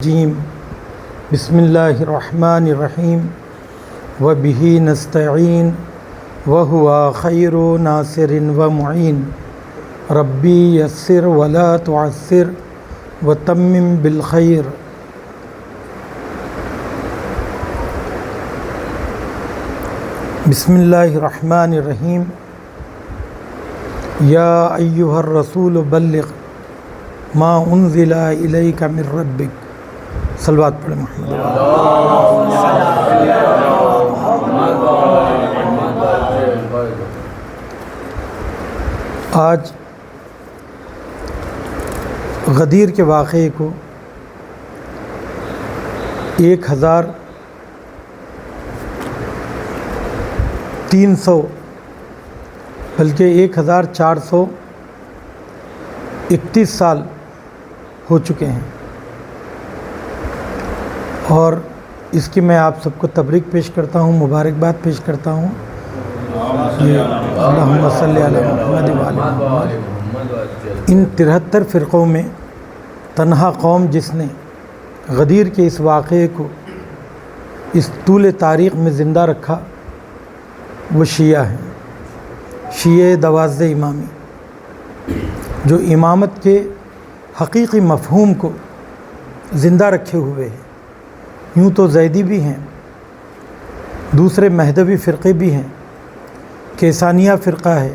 جیم بسم اللہ الرحمن الرحیم وبہ نستعین وہو خیر ناصر ومعین ربی یسر ولا تعسر وتمم بالخیر۔ بسم اللہ الرحمن الرحیم یا ایہا الرسول بلغ ما انزل الیک من ربک۔ صلوات پڑھیں محمد۔ آج غدیر کے واقعے کو 1300 بلکہ 1431 سال ہو چکے ہیں، اور اس کی میں آپ سب کو تبریک پیش کرتا ہوں، مبارکباد پیش کرتا ہوں۔ اللہم صلی علی محمد وعلی محمد۔ ان 73 فرقوں میں تنہا قوم جس نے غدیر کے اس واقعے کو اس طول تاریخ میں زندہ رکھا وہ شیعہ ہیں، شیعہ 12 امامی، جو امامت کے حقیقی مفہوم کو زندہ رکھے ہوئے ہیں۔ یوں تو زیدی بھی ہیں، دوسرے مہدوی فرقے بھی ہیں، کیسانیہ فرقہ ہے،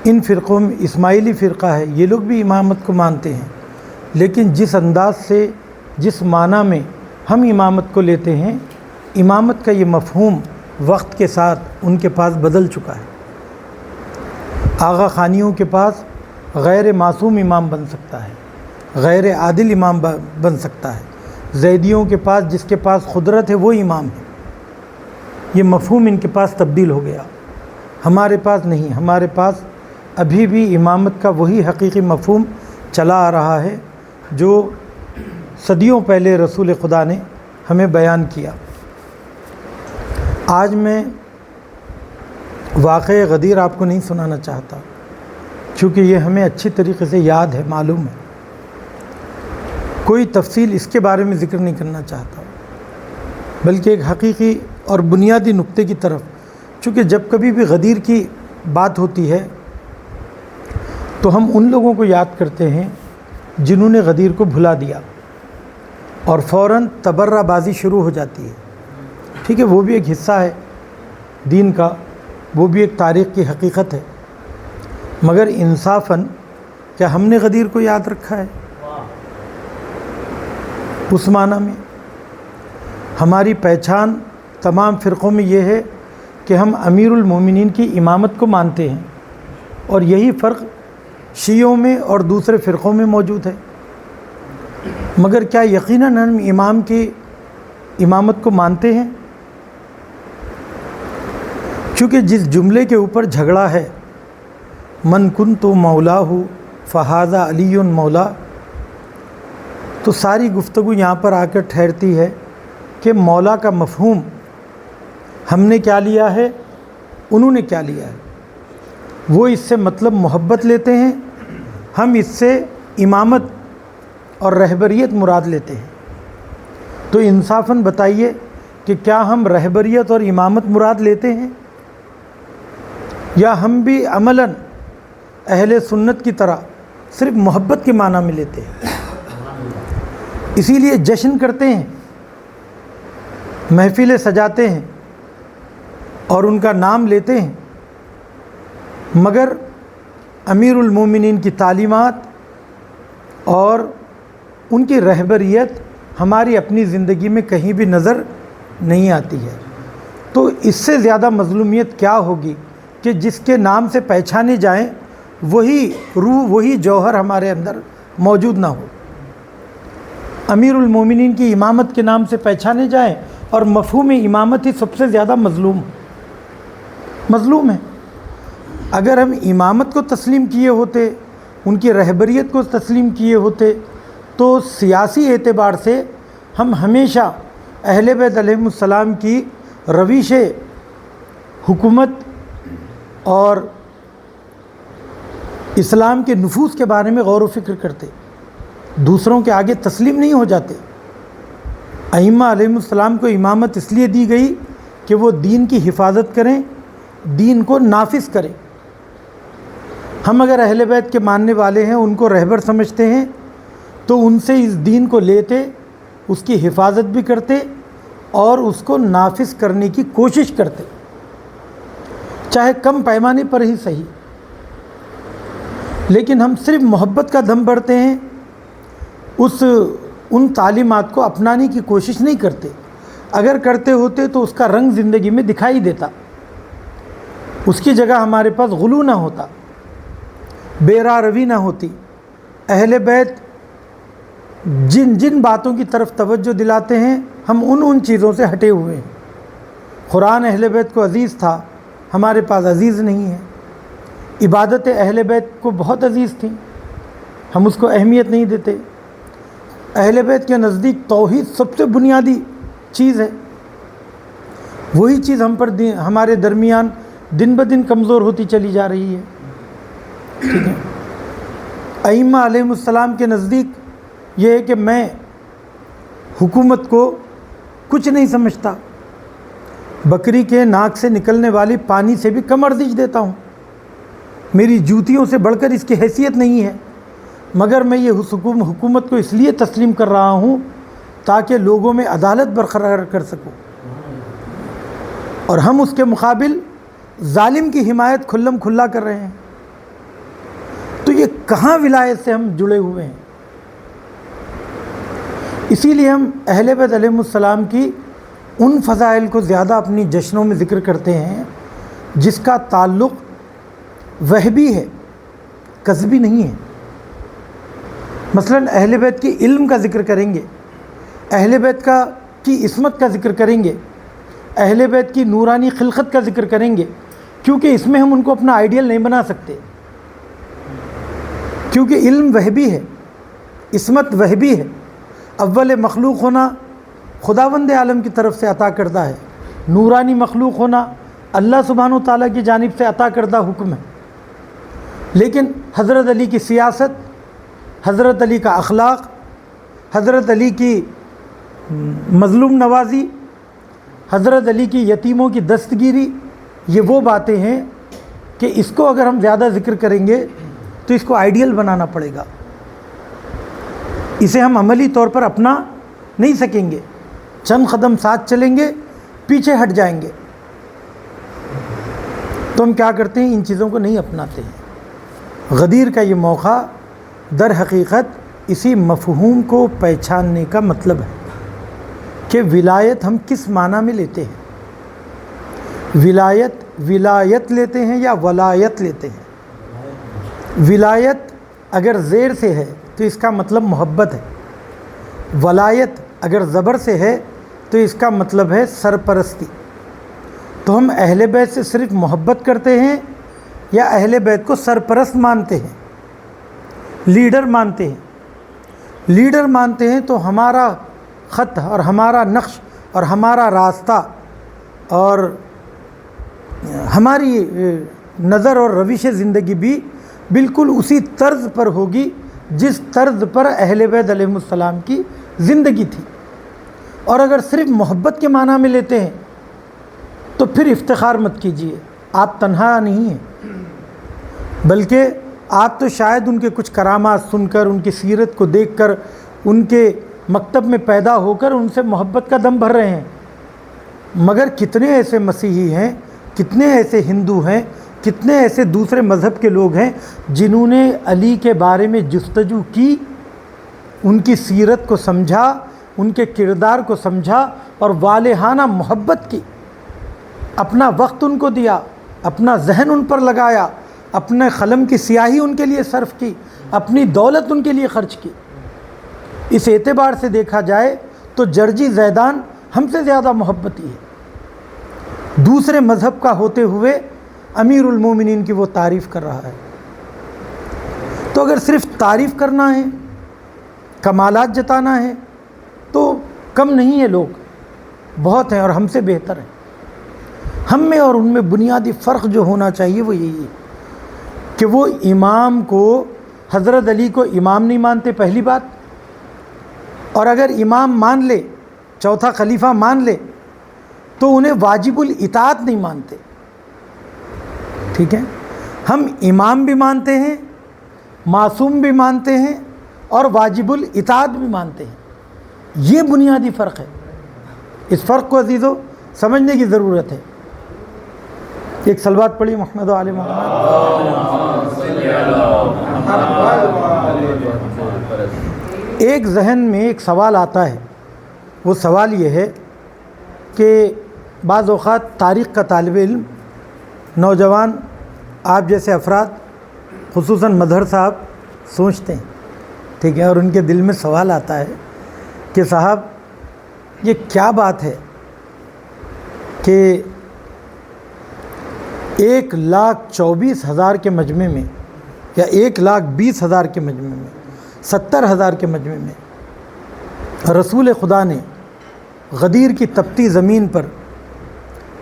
ان فرقوں میں اسماعیلی فرقہ ہے، یہ لوگ بھی امامت کو مانتے ہیں، لیکن جس انداز سے جس معنی میں ہم امامت کو لیتے ہیں، امامت کا یہ مفہوم وقت کے ساتھ ان کے پاس بدل چکا ہے۔ آغا خانیوں کے پاس غیر معصوم امام بن سکتا ہے، غیر عادل امام بن سکتا ہے، زیدیوں کے پاس جس کے پاس قدرت ہے وہ امام ہے۔ یہ مفہوم ان کے پاس تبدیل ہو گیا، ہمارے پاس نہیں۔ ہمارے پاس ابھی بھی امامت کا وہی حقیقی مفہوم چلا آ رہا ہے جو صدیوں پہلے رسول خدا نے ہمیں بیان کیا۔ آج میں واقعہ غدیر آپ کو نہیں سنانا چاہتا، کیونکہ یہ ہمیں اچھی طریقے سے یاد ہے، معلوم ہے، کوئی تفصیل اس کے بارے میں ذکر نہیں کرنا چاہتا، بلکہ ایک حقیقی اور بنیادی نقطے کی طرف، چونکہ جب کبھی بھی غدیر کی بات ہوتی ہے تو ہم ان لوگوں کو یاد کرتے ہیں جنہوں نے غدیر کو بھلا دیا، اور فوراً تبرہ بازی شروع ہو جاتی ہے۔ ٹھیک ہے، وہ بھی ایک حصہ ہے دین کا، وہ بھی ایک تاریخ کی حقیقت ہے، مگر انصافاً کیا ہم نے غدیر کو یاد رکھا ہے؟ اس معنی میں ہماری پہچان تمام فرقوں میں یہ ہے کہ ہم امیر المومنین کی امامت کو مانتے ہیں، اور یہی فرق شیعوں میں اور دوسرے فرقوں میں موجود ہے۔ مگر کیا یقیناً ہم امام کی امامت کو مانتے ہیں؟ چونکہ جس جملے کے اوپر جھگڑا ہے، من کنت مولاہ فہذا علی مولا، تو ساری گفتگو یہاں پر آ کر ٹھہرتی ہے کہ مولا کا مفہوم ہم نے کیا لیا ہے، انہوں نے کیا لیا ہے۔ وہ اس سے مطلب محبت لیتے ہیں، ہم اس سے امامت اور رہبریت مراد لیتے ہیں۔ تو انصافاً بتائیے کہ کیا ہم رہبریت اور امامت مراد لیتے ہیں، یا ہم بھی عملاً اہل سنت کی طرح صرف محبت کے معنی میں لیتے ہیں؟ اسی لیے جشن کرتے ہیں، محفلیں سجاتے ہیں اور ان کا نام لیتے ہیں، مگر امیر المومنین کی تعلیمات اور ان کی رہبریت ہماری اپنی زندگی میں کہیں بھی نظر نہیں آتی ہے۔ تو اس سے زیادہ مظلومیت کیا ہوگی کہ جس کے نام سے پہچانے جائیں وہی روح، وہی جوہر ہمارے اندر موجود نہ ہو۔ امیر المومنین کی امامت کے نام سے پہچانے جائیں اور مفہوم امامت ہی سب سے زیادہ مظلوم ہے۔ اگر ہم امامت کو تسلیم کیے ہوتے، ان کی رہبریت کو تسلیم کیے ہوتے، تو سیاسی اعتبار سے ہم ہمیشہ اہل بیت علیہم السلام کی روش حکومت اور اسلام کے نفوذ کے بارے میں غور و فکر کرتے، دوسروں کے آگے تسلیم نہیں ہو جاتے۔ ائمہ علیہ السلام کو امامت اس لیے دی گئی کہ وہ دین کی حفاظت کریں، دین کو نافذ کریں۔ ہم اگر اہل بیت کے ماننے والے ہیں، ان کو رہبر سمجھتے ہیں، تو ان سے اس دین کو لیتے، اس کی حفاظت بھی کرتے اور اس کو نافذ کرنے کی کوشش کرتے، چاہے کم پیمانے پر ہی صحیح۔ لیکن ہم صرف محبت کا دم بھرتے ہیں، ان تعلیمات کو اپنانے کی کوشش نہیں کرتے۔ اگر کرتے ہوتے تو اس کا رنگ زندگی میں دکھائی دیتا، اس کی جگہ ہمارے پاس غلو نہ ہوتا، بے راہ روی نہ ہوتی۔ اہل بیت جن باتوں کی طرف توجہ دلاتے ہیں، ہم ان چیزوں سے ہٹے ہوئے ہیں۔ قرآن اہل بیت کو عزیز تھا، ہمارے پاس عزیز نہیں ہے۔ عبادت اہل بیت کو بہت عزیز تھی، ہم اس کو اہمیت نہیں دیتے۔ اہل بیت کے نزدیک توحید سب سے بنیادی چیز ہے، وہی چیز ہمارے درمیان دن بدن کمزور ہوتی چلی جا رہی ہے۔ ٹھیک ہے، ائمہ علیہ السلام کے نزدیک یہ ہے کہ میں حکومت کو کچھ نہیں سمجھتا، بکری کے ناک سے نکلنے والی پانی سے بھی کم ارزش دیتا ہوں، میری جوتیوں سے بڑھ کر اس کی حیثیت نہیں ہے، مگر میں یہ حکومت کو اس لیے تسلیم کر رہا ہوں تاکہ لوگوں میں عدالت برقرار کر سکوں، اور ہم اس کے مقابل ظالم کی حمایت کھلم کھلا کر رہے ہیں۔ تو یہ کہاں ولایت سے ہم جڑے ہوئے ہیں؟ اسی لیے ہم اہل بیت علیہ السلام کی ان فضائل کو زیادہ اپنی جشنوں میں ذکر کرتے ہیں جس کا تعلق وہبی ہے، کسبی نہیں ہے۔ مثلا اہل بیت کی علم کا ذکر کریں گے، اہل بیت کی عصمت کا ذکر کریں گے، اہل بیت کی نورانی خلقت کا ذکر کریں گے، کیونکہ اس میں ہم ان کو اپنا آئیڈیل نہیں بنا سکتے، کیونکہ علم وہبی ہے، عصمت وہبی ہے۔ اول مخلوق ہونا خداوند عالم کی طرف سے عطا کردہ ہے، نورانی مخلوق ہونا اللہ سبحانہ و تعالیٰ کی جانب سے عطا کردہ حکم ہے۔ لیکن حضرت علی کی سیاست، حضرت علی کا اخلاق، حضرت علی کی مظلوم نوازی، حضرت علی کی یتیموں کی دستگیری، یہ وہ باتیں ہیں کہ اس کو اگر ہم زیادہ ذکر کریں گے تو اس کو آئیڈیل بنانا پڑے گا، اسے ہم عملی طور پر اپنا نہیں سکیں گے، چند قدم ساتھ چلیں گے، پیچھے ہٹ جائیں گے۔ تو ہم کیا کرتے ہیں؟ ان چیزوں کو نہیں اپناتے ہیں۔ غدیر کا یہ موقع در حقیقت اسی مفہوم کو پہچاننے کا مطلب ہے کہ ولایت ہم کس معنی میں لیتے ہیں۔ ولایت لیتے ہیں یا ولایت لیتے ہیں؟ ولایت اگر زیر سے ہے تو اس کا مطلب محبت ہے، ولایت اگر زبر سے ہے تو اس کا مطلب ہے سرپرستی۔ تو ہم اہل بیت سے صرف محبت کرتے ہیں یا اہل بیت کو سرپرست مانتے ہیں، لیڈر مانتے ہیں؟ لیڈر مانتے ہیں تو ہمارا خط اور ہمارا نقش اور ہمارا راستہ اور ہماری نظر اور روش زندگی بھی بالکل اسی طرز پر ہوگی جس طرز پر اہل بیت علیہ السلام کی زندگی تھی۔ اور اگر صرف محبت کے معنی میں لیتے ہیں تو پھر افتخار مت کیجیے، آپ تنہا نہیں ہیں، بلکہ آپ تو شاید ان کے کچھ کرامات سن کر، ان کی سیرت کو دیکھ کر، ان کے مکتب میں پیدا ہو کر ان سے محبت کا دم بھر رہے ہیں، مگر کتنے ایسے مسیحی ہیں، کتنے ایسے ہندو ہیں، کتنے ایسے دوسرے مذہب کے لوگ ہیں جنہوں نے علی کے بارے میں جستجو کی، ان کی سیرت کو سمجھا، ان کے کردار کو سمجھا اور والہانہ محبت کی، اپنا وقت ان کو دیا، اپنا ذہن ان پر لگایا، اپنے قلم کی سیاہی ان کے لیے صرف کی، اپنی دولت ان کے لیے خرچ کی۔ اس اعتبار سے دیکھا جائے تو جرجی زیدان ہم سے زیادہ محبتی ہے، دوسرے مذہب کا ہوتے ہوئے امیر المومنین کی وہ تعریف کر رہا ہے۔ تو اگر صرف تعریف کرنا ہے، کمالات جتانا ہے تو کم نہیں ہے، لوگ بہت ہیں اور ہم سے بہتر ہیں۔ ہم میں اور ان میں بنیادی فرق جو ہونا چاہیے وہ یہی ہے کہ وہ امام کو، حضرت علی کو امام نہیں مانتے، پہلی بات، اور اگر امام مان لے، چوتھا خلیفہ مان لے، تو انہیں واجب الاطاعت نہیں مانتے. ٹھیک ہے، ہم امام بھی مانتے ہیں، معصوم بھی مانتے ہیں، اور واجب الاطاعت بھی مانتے ہیں. یہ بنیادی فرق ہے. اس فرق کو عزیزو سمجھنے کی ضرورت ہے. ایک صلوات پڑھی محمد و آل محمد. ایک ذہن میں ایک سوال آتا ہے، وہ سوال یہ ہے کہ بعض اوقات تاریخ کا طالب علم، نوجوان، آپ جیسے افراد، خصوصاً مظہر صاحب سوچتے ہیں، ٹھیک ہے، اور ان کے دل میں سوال آتا ہے کہ صاحب یہ کیا بات ہے کہ 1,24,000 کے مجمع میں یا 1,20,000 کے مجمع میں، 70,000 کے مجمع میں رسول خدا نے غدیر کی تپتی زمین پر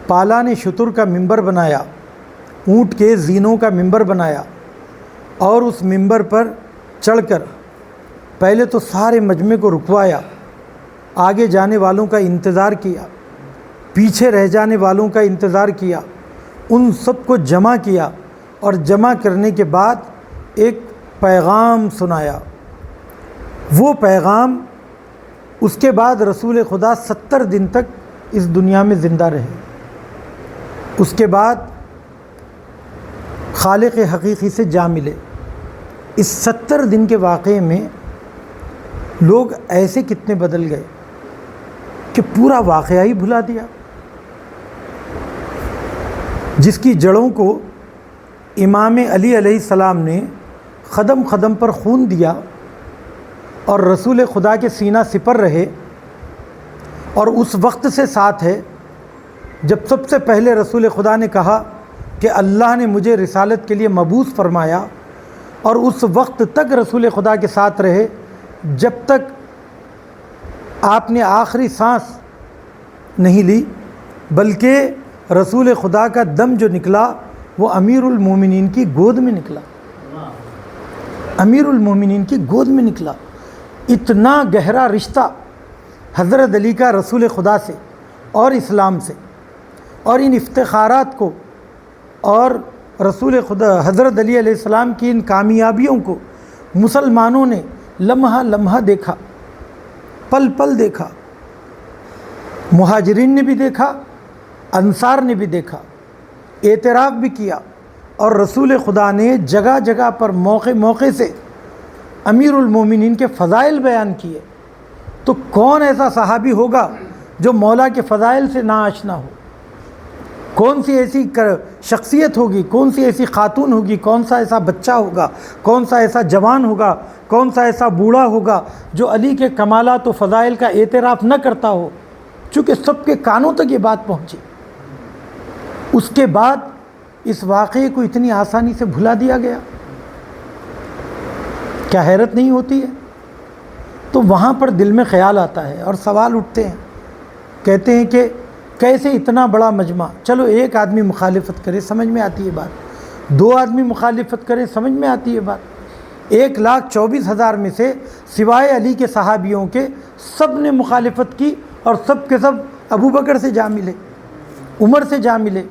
پالان شتر کا ممبر بنایا، اونٹ کے زینوں کا ممبر بنایا، اور اس ممبر پر چڑھ کر پہلے تو سارے مجمع کو رکوایا، آگے جانے والوں کا انتظار کیا، پیچھے رہ جانے والوں کا انتظار کیا، ان سب کو جمع کیا، اور جمع کرنے کے بعد ایک پیغام سنایا. وہ پیغام اس کے بعد رسول خدا 70 دن تک اس دنیا میں زندہ رہے. اس کے بعد خالق حقیقی سے جا ملے. اس 70 دن کے واقعے میں لوگ ایسے کتنے بدل گئے کہ پورا واقعہ ہی بھلا دیا. جس کی جڑوں کو امام علی علیہ السلام نے قدم قدم پر خون دیا اور رسول خدا کے سینہ سپر رہے، اور اس وقت سے ساتھ ہے جب سب سے پہلے رسول خدا نے کہا کہ اللہ نے مجھے رسالت کے لیے مبعوث فرمایا، اور اس وقت تک رسول خدا کے ساتھ رہے جب تک آپ نے آخری سانس نہیں لی، بلکہ رسول خدا کا دم جو نکلا وہ امیر المومنین کی گود میں نکلا. امیر المومنین کی گود میں نکلا. اتنا گہرا رشتہ حضرت علی کا رسول خدا سے اور اسلام سے، اور ان افتخارات کو اور رسول خدا حضرت علی علیہ السلام کی ان کامیابیوں کو مسلمانوں نے لمحہ لمحہ دیکھا، پل پل دیکھا. مہاجرین نے بھی دیکھا، انصار نے بھی دیکھا، اعتراف بھی کیا، اور رسول خدا نے جگہ جگہ پر موقع موقع سے امیر المومنین کے فضائل بیان کیے. تو کون ایسا صحابی ہوگا جو مولا کے فضائل سے ناآشنا ہو؟ کون سی ایسی شخصیت ہوگی، کون سی ایسی خاتون ہوگی، کون سا ایسا بچہ ہوگا، کون سا ایسا جوان ہوگا، کون سا ایسا بوڑھا ہوگا جو علی کے کمالات و فضائل کا اعتراف نہ کرتا ہو؟ چونکہ سب کے کانوں تک یہ بات پہنچی. اس کے بعد اس واقعے کو اتنی آسانی سے بھلا دیا گیا. کیا حیرت نہیں ہوتی ہے؟ تو وہاں پر دل میں خیال آتا ہے اور سوال اٹھتے ہیں، کہتے ہیں کہ کیسے اتنا بڑا مجمع، چلو ایک آدمی مخالفت کرے سمجھ میں آتی ہے بات، 2 آدمی مخالفت کرے سمجھ میں آتی ہے بات، 1,24,000 میں سے سوائے علی کے صحابیوں کے سب نے مخالفت کی، اور سب کے سب ابو بکر سے جا ملے، عمر سے جا ملے.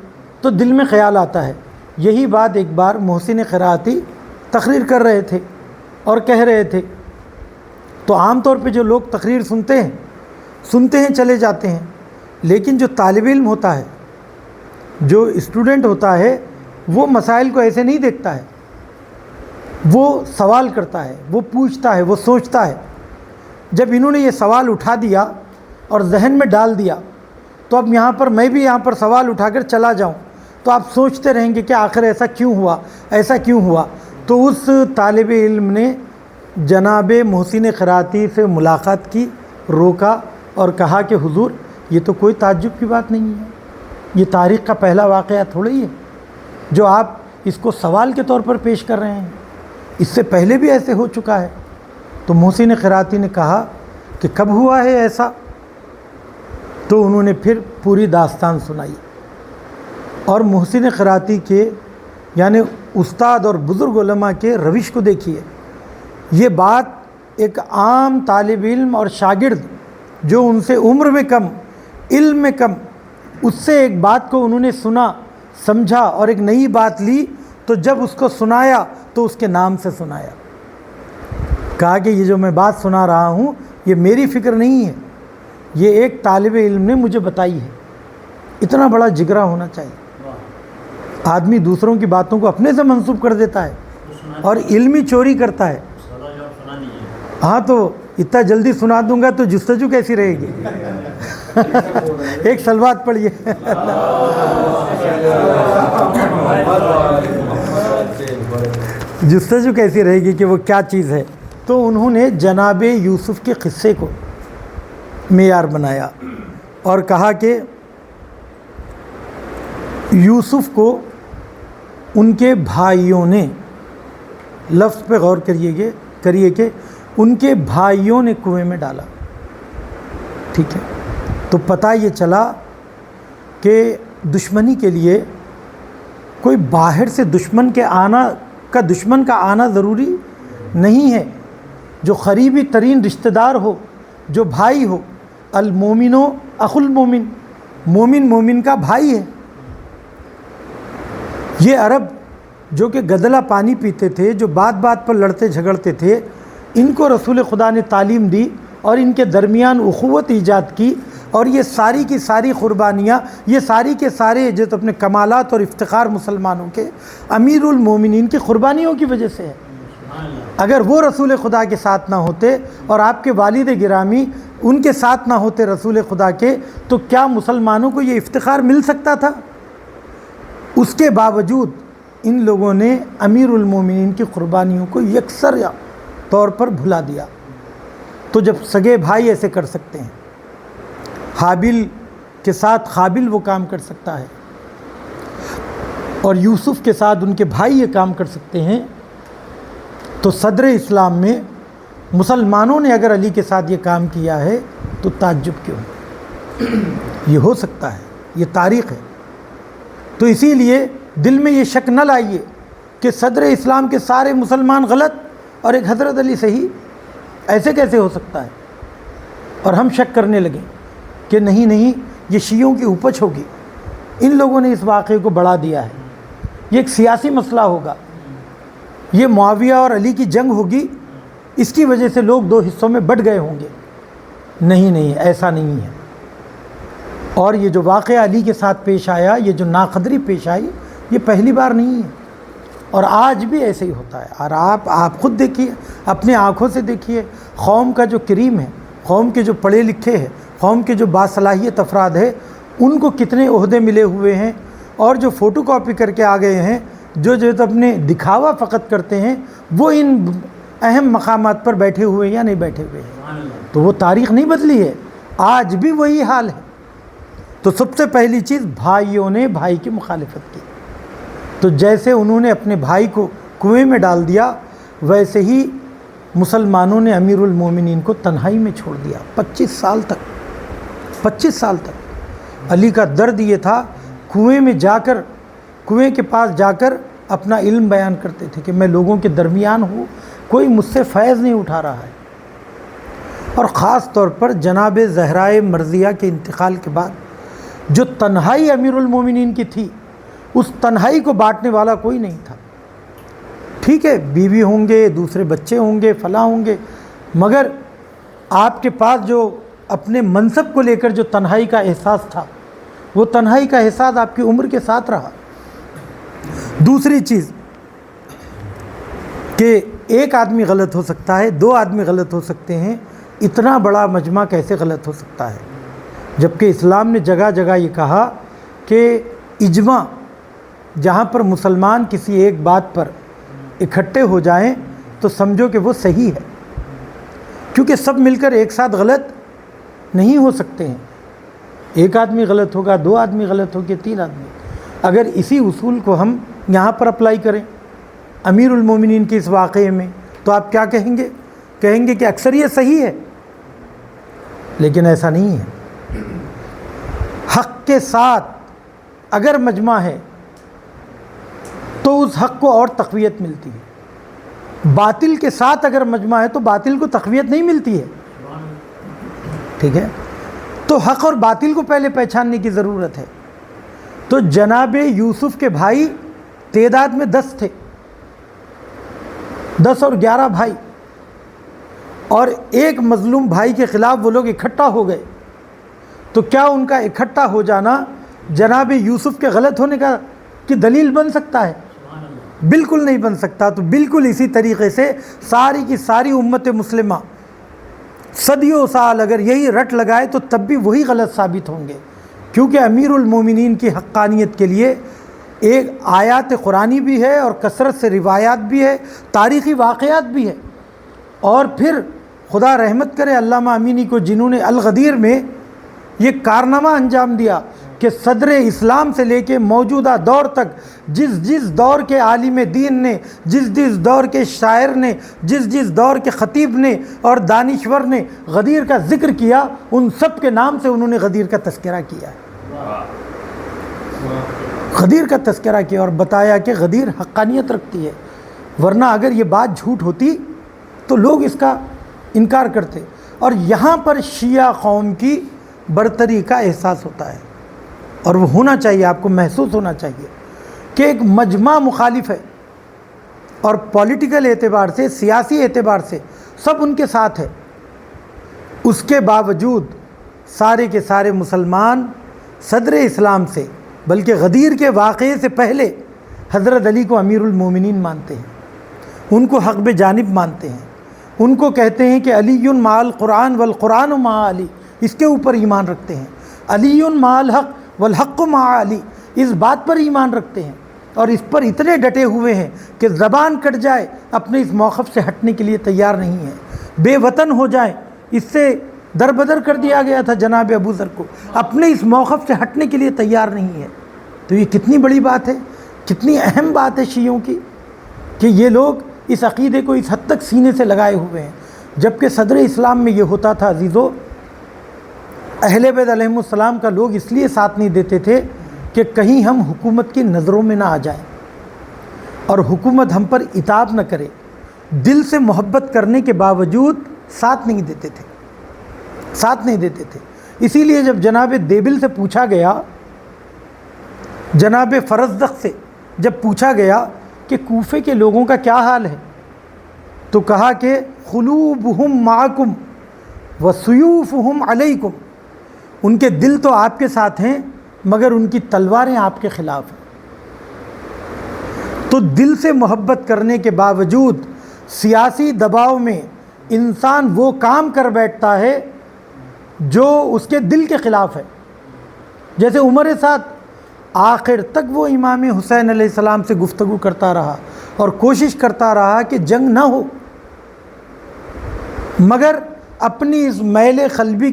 تو دل میں خیال آتا ہے. یہی بات ایک بار محسن قرائتی تقریر کر رہے تھے اور کہہ رہے تھے. تو عام طور پہ جو لوگ تقریر سنتے ہیں چلے جاتے ہیں، لیکن جو طالب علم ہوتا ہے، جو اسٹوڈنٹ ہوتا ہے، وہ مسائل کو ایسے نہیں دیکھتا ہے. وہ سوال کرتا ہے، وہ پوچھتا ہے، وہ سوچتا ہے. جب انہوں نے یہ سوال اٹھا دیا اور ذہن میں ڈال دیا، تو اب یہاں پر میں بھی یہاں پر سوال اٹھا کر چلا جاؤں تو آپ سوچتے رہیں گے کہ آخر ایسا کیوں ہوا، ایسا کیوں ہوا. تو اس طالب علم نے جناب محسن قرائتی سے ملاقات کی، روکا اور کہا کہ حضور یہ تو کوئی تعجب کی بات نہیں ہے، یہ تاریخ کا پہلا واقعہ تھوڑی ہے جو آپ اس کو سوال کے طور پر پیش کر رہے ہیں، اس سے پہلے بھی ایسے ہو چکا ہے. تو محسن قرائتی نے کہا کہ کب ہوا ہے ایسا؟ تو انہوں نے پھر پوری داستان سنائی. اور محسن قرائتی کے یعنی استاد اور بزرگ علماء کے روش کو دیکھیے. یہ بات ایک عام طالب علم اور شاگرد جو ان سے عمر میں کم، علم میں کم، اس سے ایک بات کو انہوں نے سنا، سمجھا اور ایک نئی بات لی، تو جب اس کو سنایا تو اس کے نام سے سنایا، کہا کہ یہ جو میں بات سنا رہا ہوں یہ میری فکر نہیں ہے، یہ ایک طالب علم نے مجھے بتائی ہے۔ اتنا بڑا جگرا ہونا چاہیے۔ آدمی دوسروں کی باتوں کو اپنے سے منسوب کر دیتا ہے اور علمی چوری کرتا ہے۔ ہاں تو اتنا جلدی سنا دوں گا تو جستجو کیسی رہے گی؟ ایک صلوات پڑھیے۔ جستجو کیسی رہے گی کہ وہ کیا چیز ہے؟ تو انہوں نے جناب یوسف کے قصے کو معیار بنایا اور کہا کہ یوسف کو ان کے بھائیوں نے، لفظ پہ غور کریے کہ ان کے بھائیوں نے کنویں میں ڈالا، ٹھیک ہے؟ تو پتہ یہ چلا کہ دشمنی کے لیے کوئی باہر سے دشمن کا آنا ضروری نہیں ہے۔ جو قریبی ترین رشتہ دار ہو، جو بھائی ہو، المومن اخو المومن، مومن مومن کا بھائی ہے۔ یہ عرب جو کہ گدلا پانی پیتے تھے، جو بات بات پر لڑتے جھگڑتے تھے، ان کو رسول خدا نے تعلیم دی اور ان کے درمیان اخوت ایجاد کی، اور یہ ساری کی ساری قربانیاں، یہ ساری کے سارے جو اپنے کمالات اور افتخار مسلمانوں کے امیر المومنین کی قربانیوں کی وجہ سے ہے۔ اگر وہ رسول خدا کے ساتھ نہ ہوتے اور آپ کے والد گرامی ان کے ساتھ نہ ہوتے رسول خدا کے، تو کیا مسلمانوں کو یہ افتخار مل سکتا تھا؟ اس کے باوجود ان لوگوں نے امیر المومنین کی قربانیوں کو یکسر طور پر بھلا دیا۔ تو جب سگے بھائی ایسے کر سکتے ہیں، حابیل کے ساتھ قابل وہ کام کر سکتا ہے، اور یوسف کے ساتھ ان کے بھائی یہ کام کر سکتے ہیں، تو صدر اسلام میں مسلمانوں نے اگر علی کے ساتھ یہ کام کیا ہے تو تعجب کیوں؟ یہ ہو سکتا ہے، یہ تاریخ ہے۔ تو اسی لیے دل میں یہ شک نہ لائیے کہ صدر اسلام کے سارے مسلمان غلط اور ایک حضرت علی صحیح، ایسے کیسے ہو سکتا ہے؟ اور ہم شک کرنے لگیں کہ نہیں یہ شیعوں کی اپج ہوگی، ان لوگوں نے اس واقعے کو بڑھا دیا ہے، یہ ایک سیاسی مسئلہ ہوگا، یہ معاویہ اور علی کی جنگ ہوگی، اس کی وجہ سے لوگ دو حصوں میں بٹ گئے ہوں گے۔ نہیں، ایسا نہیں ہے۔ اور یہ جو واقعہ علی کے ساتھ پیش آیا، یہ جو ناقدری پیش آئی، یہ پہلی بار نہیں ہے، اور آج بھی ایسے ہی ہوتا ہے۔ اور آپ خود دیکھیے، اپنے آنکھوں سے دیکھیے، قوم کا جو کریم ہے، قوم کے جو پڑھے لکھے ہیں، قوم کے جو باصلاحیت افراد ہیں، ان کو کتنے عہدے ملے ہوئے ہیں، اور جو فوٹو کاپی کر کے آ گئے ہیں، جو اپنے دکھاوا فقط کرتے ہیں، وہ ان اہم مقامات پر بیٹھے ہوئے ہیں یا نہیں بیٹھے ہوئے ہیں۔ تو وہ تاریخ نہیں بدلی ہے، آج بھی وہی حال ہے۔ تو سب سے پہلی چیز، بھائیوں نے بھائی کی مخالفت کی۔ تو جیسے انہوں نے اپنے بھائی کو کنویں میں ڈال دیا، ویسے ہی مسلمانوں نے امیر المومنین کو تنہائی میں چھوڑ دیا 25 سال تک۔ علی کا درد یہ تھا، کنویں کے پاس جا کر اپنا علم بیان کرتے تھے کہ میں لوگوں کے درمیان ہوں، کوئی مجھ سے فیض نہیں اٹھا رہا ہے۔ اور خاص طور پر جناب زہرائے مرضیہ کے انتقال کے بعد جو تنہائی امیر المومنین کی تھی، اس تنہائی کو بانٹنے والا کوئی نہیں تھا۔ ٹھیک ہے، بیوی ہوں گے، دوسرے بچے ہوں گے، فلاں ہوں گے، مگر آپ کے پاس جو اپنے منصب کو لے کر جو تنہائی کا احساس تھا، وہ تنہائی کا احساس آپ کی عمر کے ساتھ رہا۔ دوسری چیز کہ ایک آدمی غلط ہو سکتا ہے، دو آدمی غلط ہو سکتے ہیں، اتنا بڑا مجمع کیسے غلط ہو سکتا ہے؟ جبکہ اسلام نے جگہ جگہ یہ کہا کہ اجماع، جہاں پر مسلمان کسی ایک بات پر اکٹھے ہو جائیں تو سمجھو کہ وہ صحیح ہے، کیونکہ سب مل کر ایک ساتھ غلط نہیں ہو سکتے ہیں۔ ایک آدمی غلط ہوگا، دو آدمی غلط ہوگے، تین آدمی۔ اگر اسی اصول کو ہم یہاں پر اپلائی کریں امیر المومنین کے اس واقعے میں، تو آپ کیا کہیں گے؟ کہیں گے کہ اکثریت صحیح ہے، لیکن ایسا نہیں ہے۔ حق کے ساتھ اگر مجمع ہے تو اس حق کو اور تقویت ملتی ہے۔ باطل کے ساتھ اگر مجمع ہے تو باطل کو تقویت نہیں ملتی ہے، ٹھیک ہے؟ تو حق اور باطل کو پہلے پہچاننے کی ضرورت ہے۔ تو جناب یوسف کے بھائی تعداد میں 10 تھے، 10 اور 11 بھائی، اور ایک مظلوم بھائی کے خلاف وہ لوگ اکٹھا ہو گئے۔ تو کیا ان کا اکٹھا ہو جانا جناب یوسف کے غلط ہونے کی دلیل بن سکتا ہے؟ بالکل نہیں بن سکتا۔ تو بالکل اسی طریقے سے ساری کی ساری امت مسلمہ صدیوں سال اگر یہی رٹ لگائے تو تب بھی وہی غلط ثابت ہوں گے، کیونکہ امیر المومنین کی حقانیت کے لیے ایک آیات قرآنی بھی ہے اور کثرت سے روایات بھی ہے، تاریخی واقعات بھی ہے۔ اور پھر خدا رحمت کرے علامہ امینی کو، جنہوں نے الغدیر میں یہ کارنامہ انجام دیا کہ صدر اسلام سے لے کے موجودہ دور تک جس دور کے عالم دین نے، جس دور کے شاعر نے، جس دور کے خطیب نے اور دانشور نے غدیر کا ذکر کیا، ان سب کے نام سے انہوں نے غدیر کا تذکرہ کیا ہے، غدیر کا تذکرہ کیا اور بتایا کہ غدیر حقانیت رکھتی ہے، ورنہ اگر یہ بات جھوٹ ہوتی تو لوگ اس کا انکار کرتے۔ اور یہاں پر شیعہ قوم کی برتری کا احساس ہوتا ہے، اور وہ ہونا چاہیے، آپ کو محسوس ہونا چاہیے کہ ایک مجمع مخالف ہے، اور پولیٹیکل اعتبار سے، سیاسی اعتبار سے سب ان کے ساتھ ہے، اس کے باوجود سارے کے سارے مسلمان صدر اسلام سے، بلکہ غدیر کے واقعے سے پہلے حضرت علی کو امیر المومنین مانتے ہیں، ان کو حق بجانب مانتے ہیں، ان کو کہتے ہیں کہ علی مع القرآن والقرآن مع علی، اس کے اوپر ایمان رکھتے ہیں، علی مع الحق والحق مع علی، اس بات پر ایمان رکھتے ہیں، اور اس پر اتنے ڈٹے ہوئے ہیں کہ زبان کٹ جائے اپنے اس موقف سے ہٹنے کے لیے تیار نہیں ہیں، بے وطن ہو جائیں، اس سے دربدر کر دیا گیا تھا جناب ابو ذر کو، اپنے اس موقف سے ہٹنے کے لیے تیار نہیں ہے۔ تو یہ کتنی بڑی بات ہے، کتنی اہم بات ہے شیعوں کی، کہ یہ لوگ اس عقیدے کو اس حد تک سینے سے لگائے ہوئے ہیں، جبکہ صدر اسلام میں یہ ہوتا تھا عزیزو، اہل بیت علیہم السلام کا لوگ اس لیے ساتھ نہیں دیتے تھے کہ کہیں ہم حکومت کی نظروں میں نہ آ جائیں اور حکومت ہم پر اطاعت نہ کرے، دل سے محبت کرنے کے باوجود ساتھ نہیں دیتے تھے، ساتھ نہیں دیتے تھے۔ اسی لیے جب جناب دیبل سے پوچھا گیا، جناب فرزدق سے جب پوچھا گیا کہ کوفے کے لوگوں کا کیا حال ہے، تو کہا کہ قلوبہم معکم وسیوفہم علیکم، ان کے دل تو آپ کے ساتھ ہیں مگر ان کی تلواریں آپ کے خلاف ہیں۔ تو دل سے محبت کرنے کے باوجود سیاسی دباؤ میں انسان وہ کام کر بیٹھتا ہے جو اس کے دل کے خلاف ہے۔ جیسے عمر سعد آخر تک وہ امام حسین علیہ السلام سے گفتگو کرتا رہا اور کوشش کرتا رہا کہ جنگ نہ ہو، مگر اپنی اس میل قلبی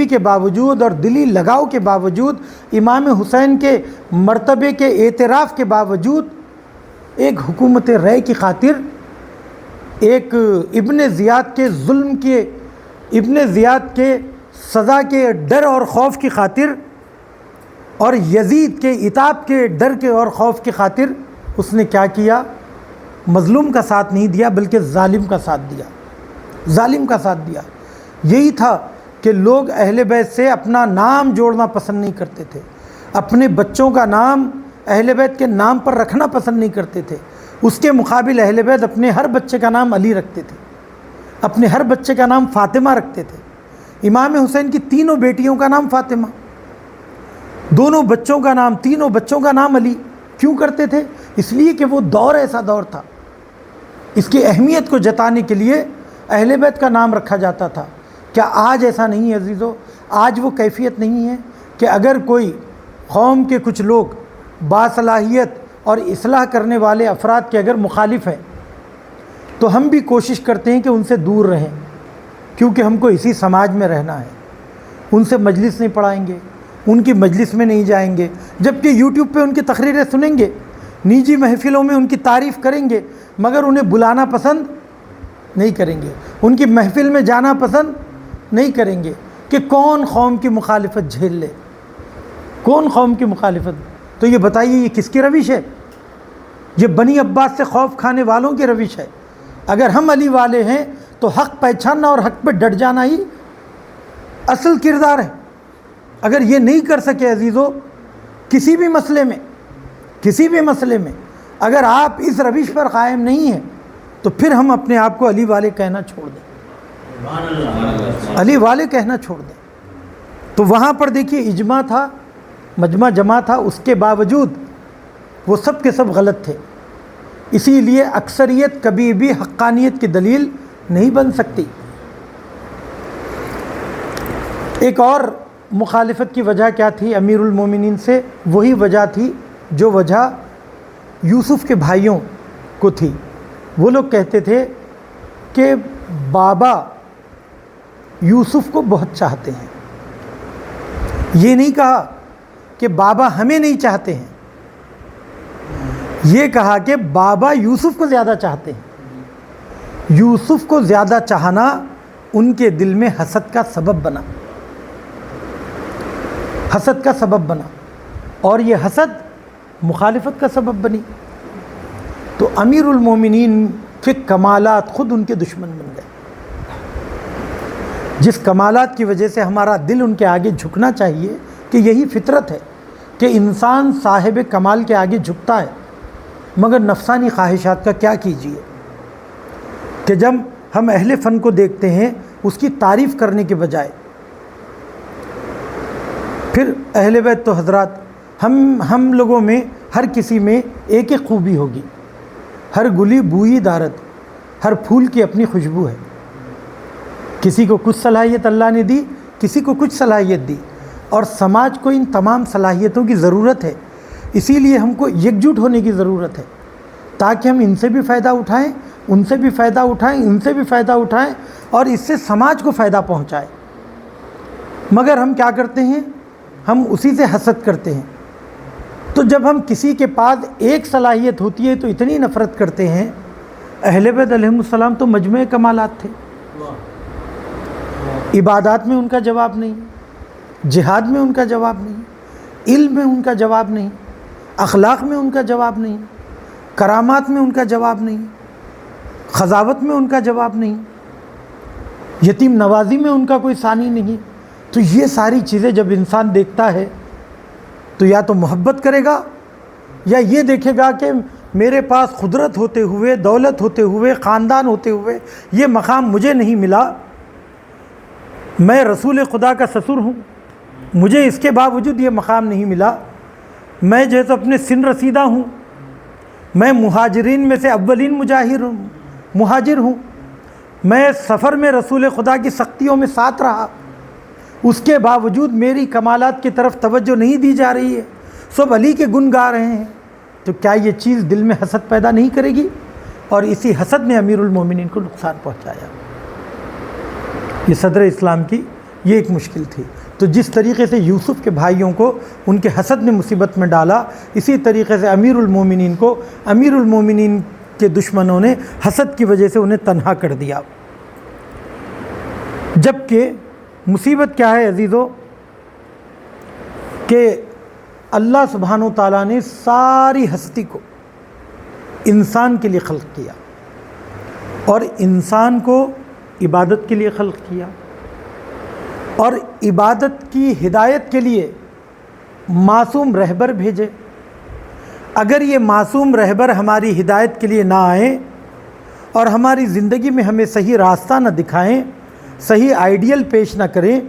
کے باوجود اور دلی لگاؤ کے باوجود، امام حسین کے مرتبے کے اعتراف کے باوجود، ایک حکومت رائے کی خاطر، ایک ابن زیاد کے ظلم کے، ابن زیاد کے سزا کے ڈر اور خوف کی خاطر، اور یزید کے عتاب کے ڈر کے اور خوف کی خاطر اس نے کیا کیا؟ مظلوم کا ساتھ نہیں دیا بلکہ ظالم کا ساتھ دیا، ظالم کا ساتھ دیا۔ یہی تھا کہ لوگ اہل بیت سے اپنا نام جوڑنا پسند نہیں کرتے تھے، اپنے بچوں کا نام اہل بیت کے نام پر رکھنا پسند نہیں کرتے تھے۔ اس کے مقابل اہل بیت اپنے ہر بچے کا نام علی رکھتے تھے، اپنے ہر بچے کا نام فاطمہ رکھتے تھے۔ امام حسین کی تینوں بیٹیوں کا نام فاطمہ، دونوں بچوں کا نام، تینوں بچوں کا نام علی کیوں کرتے تھے؟ اس لیے کہ وہ دور ایسا دور تھا، اس کی اہمیت کو جتانے کے لیے اہل بیت کا نام رکھا جاتا تھا۔ کیا آج ایسا نہیں ہے عزیزو؟ آج وہ کیفیت نہیں ہے کہ اگر کوئی قوم کے کچھ لوگ باصلاحیت اور اصلاح کرنے والے افراد کے اگر مخالف ہیں تو ہم بھی کوشش کرتے ہیں کہ ان سے دور رہیں، کیونکہ ہم کو اسی سماج میں رہنا ہے، ان سے مجلس نہیں پڑھائیں گے، ان کی مجلس میں نہیں جائیں گے، جبکہ یوٹیوب پہ ان کی تقریریں سنیں گے، نجی محفلوں میں ان کی تعریف کریں گے، مگر انہیں بلانا پسند نہیں کریں گے، ان کی محفل میں جانا پسند نہیں کریں گے کہ کون قوم کی مخالفت جھیل لے، کون قوم کی مخالفت۔ تو یہ بتائیے یہ کس کی روش ہے؟ یہ بنی عباس سے خوف کھانے والوں کی روش ہے۔ اگر ہم علی والے ہیں تو حق پہچاننا اور حق پہ ڈٹ جانا ہی اصل کردار ہے۔ اگر یہ نہیں کر سکے عزیزو، کسی بھی مسئلے میں اگر آپ اس روش پر قائم نہیں ہیں تو پھر ہم اپنے آپ کو علی والے کہنا چھوڑ دیں، علی والے کہنا چھوڑ دیں۔ تو وہاں پر دیکھیے اجماع تھا، مجمع جمع تھا، اس کے باوجود وہ سب کے سب غلط تھے۔ اسی لیے اکثریت کبھی بھی حقانیت کی دلیل نہیں بن سکتی۔ ایک اور مخالفت کی وجہ کیا تھی امیر المومنین سے؟ وہی وجہ تھی جو وجہ یوسف کے بھائیوں کو تھی۔ وہ لوگ کہتے تھے کہ بابا یوسف کو بہت چاہتے ہیں۔ یہ نہیں کہا کہ بابا ہمیں نہیں چاہتے ہیں، یہ کہا کہ بابا یوسف کو زیادہ چاہتے ہیں۔ یوسف کو زیادہ چاہنا ان کے دل میں حسد کا سبب بنا، حسد کا سبب بنا، اور یہ حسد مخالفت کا سبب بنی۔ تو امیر المومنین کے کمالات خود ان کے دشمن بن گئے۔ جس کمالات کی وجہ سے ہمارا دل ان کے آگے جھکنا چاہیے کہ یہی فطرت ہے کہ انسان صاحب کمال کے آگے جھکتا ہے، مگر نفسانی خواہشات کا کیا کیجیے کہ جب ہم اہل فن کو دیکھتے ہیں اس کی تعریف کرنے کے بجائے، پھر اہل بیت تو حضرات ہم لوگوں میں ہر کسی میں ایک ایک خوبی ہوگی، ہر گلی بوئی دارت، ہر پھول کی اپنی خوشبو ہے۔ کسی کو کچھ صلاحیت اللہ نے دی، کسی کو کچھ صلاحیت دی، اور سماج کو ان تمام صلاحیتوں کی ضرورت ہے۔ اسی لیے ہم کو یکجٹ ہونے کی ضرورت ہے تاکہ ہم ان سے بھی فائدہ اٹھائیں، ان سے بھی فائدہ اٹھائیں، ان سے بھی فائدہ اٹھائیں، اور اس سے سماج کو فائدہ پہنچائیں۔ مگر ہم کیا کرتے ہیں؟ ہم اسی سے حسد کرتے ہیں۔ تو جب ہم کسی کے پاس ایک صلاحیت ہوتی ہے تو اتنی نفرت کرتے ہیں۔ اہل بیت علیہ السلام تو مجمع کمالات تھے، عبادات میں ان کا جواب نہیں، جہاد میں ان کا جواب نہیں، علم میں ان کا جواب نہیں، اخلاق میں ان کا جواب نہیں، کرامات میں ان کا جواب نہیں، خضاوت میں ان کا جواب نہیں، یتیم نوازی میں ان کا کوئی ثانی نہیں۔ تو یہ ساری چیزیں جب انسان دیکھتا ہے تو یا تو محبت کرے گا یا یہ دیکھے گا کہ میرے پاس قدرت ہوتے ہوئے، دولت ہوتے ہوئے، خاندان ہوتے ہوئے یہ مقام مجھے نہیں ملا، میں رسول خدا کا سسر ہوں، مجھے اس کے باوجود یہ مقام نہیں ملا، میں جیسے اپنے سن رسیدہ ہوں، میں مہاجرین میں سے اولین مہاجر ہوں، میں سفر میں رسول خدا کی سختیوں میں ساتھ رہا، اس کے باوجود میری کمالات کی طرف توجہ نہیں دی جا رہی ہے، سب علی کے گن گا رہے ہیں، تو کیا یہ چیز دل میں حسد پیدا نہیں کرے گی؟ اور اسی حسد نے امیر المومنین کو نقصان پہنچایا۔ یہ صدر اسلام کی یہ ایک مشکل تھی۔ تو جس طریقے سے یوسف کے بھائیوں کو ان کے حسد نے مصیبت میں ڈالا، اسی طریقے سے امیر المومنین کو امیر المومنین کے دشمنوں نے حسد کی وجہ سے انہیں تنہا کر دیا۔ جبکہ مصیبت کیا ہے عزیزو کہ اللہ سبحانہ و تعالیٰ نے ساری ہستی کو انسان کے لیے خلق کیا، اور انسان کو عبادت کے لیے خلق کیا، اور عبادت کی ہدایت کے لیے معصوم رہبر بھیجے۔ اگر یہ معصوم رہبر ہماری ہدایت کے لیے نہ آئیں اور ہماری زندگی میں ہمیں صحیح راستہ نہ دکھائیں، صحیح آئیڈیل پیش نہ کریں،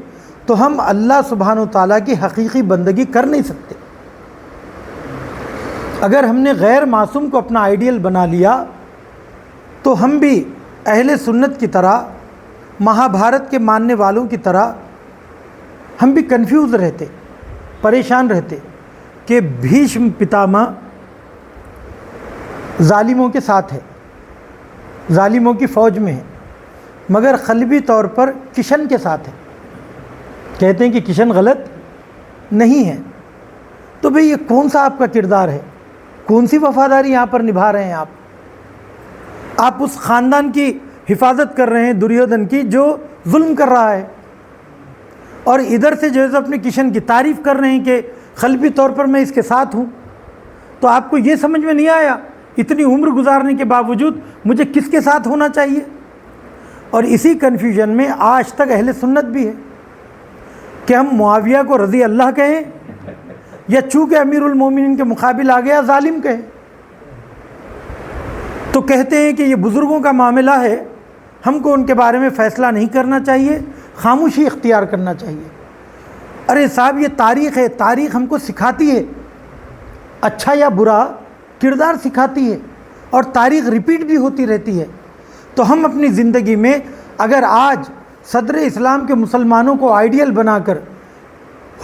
تو ہم اللہ سبحانہ و تعالیٰ کی حقیقی بندگی کر نہیں سکتے۔ اگر ہم نے غیر معصوم کو اپنا آئیڈیل بنا لیا تو ہم بھی اہل سنت کی طرح، مہابھارت کے ماننے والوں کی طرح ہم بھی کنفیوز رہتے، پریشان رہتے کہ بھیشم پتامہ ظالموں کے ساتھ ہے، ظالموں کی فوج میں ہے، مگر قلبی طور پر کشن کے ساتھ ہے۔ کہتے ہیں کہ کشن غلط نہیں ہے، تو بھئی یہ کون سا آپ کا کردار ہے؟ کون سی وفاداری یہاں پر نبھا رہے ہیں آپ اس خاندان کی حفاظت کر رہے ہیں دریودھن کی جو ظلم کر رہا ہے، اور ادھر سے جو ہے اپنے کشن کی تعریف کر رہے ہیں کہ قلبی طور پر میں اس کے ساتھ ہوں۔ تو آپ کو یہ سمجھ میں نہیں آیا اتنی عمر گزارنے کے باوجود مجھے کس کے ساتھ ہونا چاہیے؟ اور اسی کنفیوژن میں آج تک اہل سنت بھی ہے کہ ہم معاویہ کو رضی اللہ کہیں یا چونکہ امیر المومنین کے مقابل آ گیا ظالم کہیں۔ تو کہتے ہیں کہ یہ بزرگوں کا معاملہ ہے، ہم کو ان کے بارے میں فیصلہ نہیں کرنا چاہیے، خاموشی اختیار کرنا چاہیے۔ ارے صاحب، یہ تاریخ ہے، تاریخ ہم کو سکھاتی ہے، اچھا یا برا کردار سکھاتی ہے، اور تاریخ ریپیٹ بھی ہوتی رہتی ہے۔ تو ہم اپنی زندگی میں اگر آج صدر اسلام کے مسلمانوں کو آئیڈیل بنا کر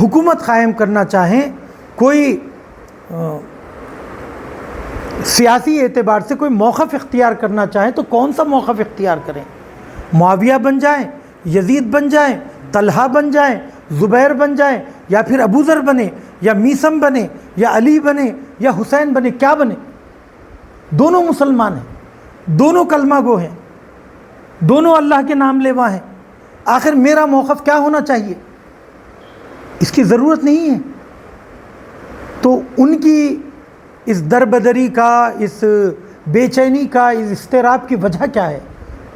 حکومت قائم کرنا چاہیں، کوئی سیاسی اعتبار سے کوئی موقف اختیار کرنا چاہیں، تو کون سا موقف اختیار کریں؟ معاویہ بن جائیں، یزید بن جائیں، طلحہ بن جائیں، زبیر بن جائیں، یا پھر ابو ذر بنے، یا میثم بنے، یا علی بنے، یا حسین بنے؟ کیا بنے؟ دونوں مسلمان ہیں، دونوں کلمہ گو ہیں، دونوں اللہ کے نام لیوا ہیں۔ آخر میرا موقف کیا ہونا چاہیے؟ اس کی ضرورت نہیں ہے۔ تو ان کی اس دربدری کا، اس بے چینی کا، اس اضطراب کی وجہ کیا ہے؟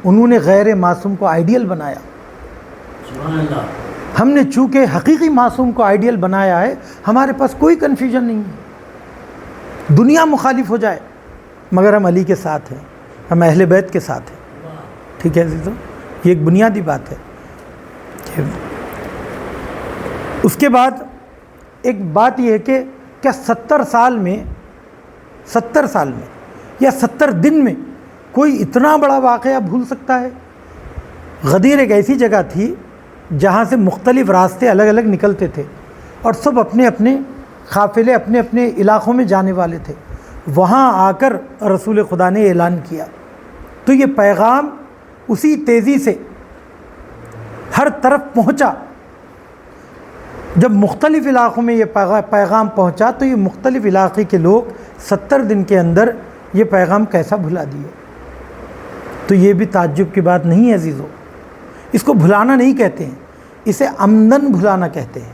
انہوں نے غیر معصوم کو آئیڈیل بنایا۔ سبحان اللہ۔ ہم نے چونکہ حقیقی معصوم کو آئیڈیل بنایا ہے، ہمارے پاس کوئی کنفیوژن نہیں ہے، دنیا مخالف ہو جائے مگر ہم علی کے ساتھ ہیں، ہم اہل بیت کے ساتھ ہیں۔ ٹھیک ہے عزیزو، یہ ایک بنیادی بات ہے۔ اس کے بعد ایک بات یہ ہے کہ کیا 70 سال میں یا 70 دن میں کوئی اتنا بڑا واقعہ بھول سکتا ہے؟ غدیر ایک ایسی جگہ تھی جہاں سے مختلف راستے الگ الگ نکلتے تھے، اور سب اپنے اپنے قافلے اپنے اپنے علاقوں میں جانے والے تھے۔ وہاں آ کر رسول خدا نے اعلان کیا، تو یہ پیغام اسی تیزی سے ہر طرف پہنچا۔ جب مختلف علاقوں میں یہ پیغام پہنچا تو یہ مختلف علاقے کے لوگ 70 دن کے اندر یہ پیغام کیسا بھلا دیے؟ تو یہ بھی تعجب کی بات نہیں ہے عزیزو، اس کو بھلانا نہیں کہتے ہیں، اسے عمدن بھلانا کہتے ہیں۔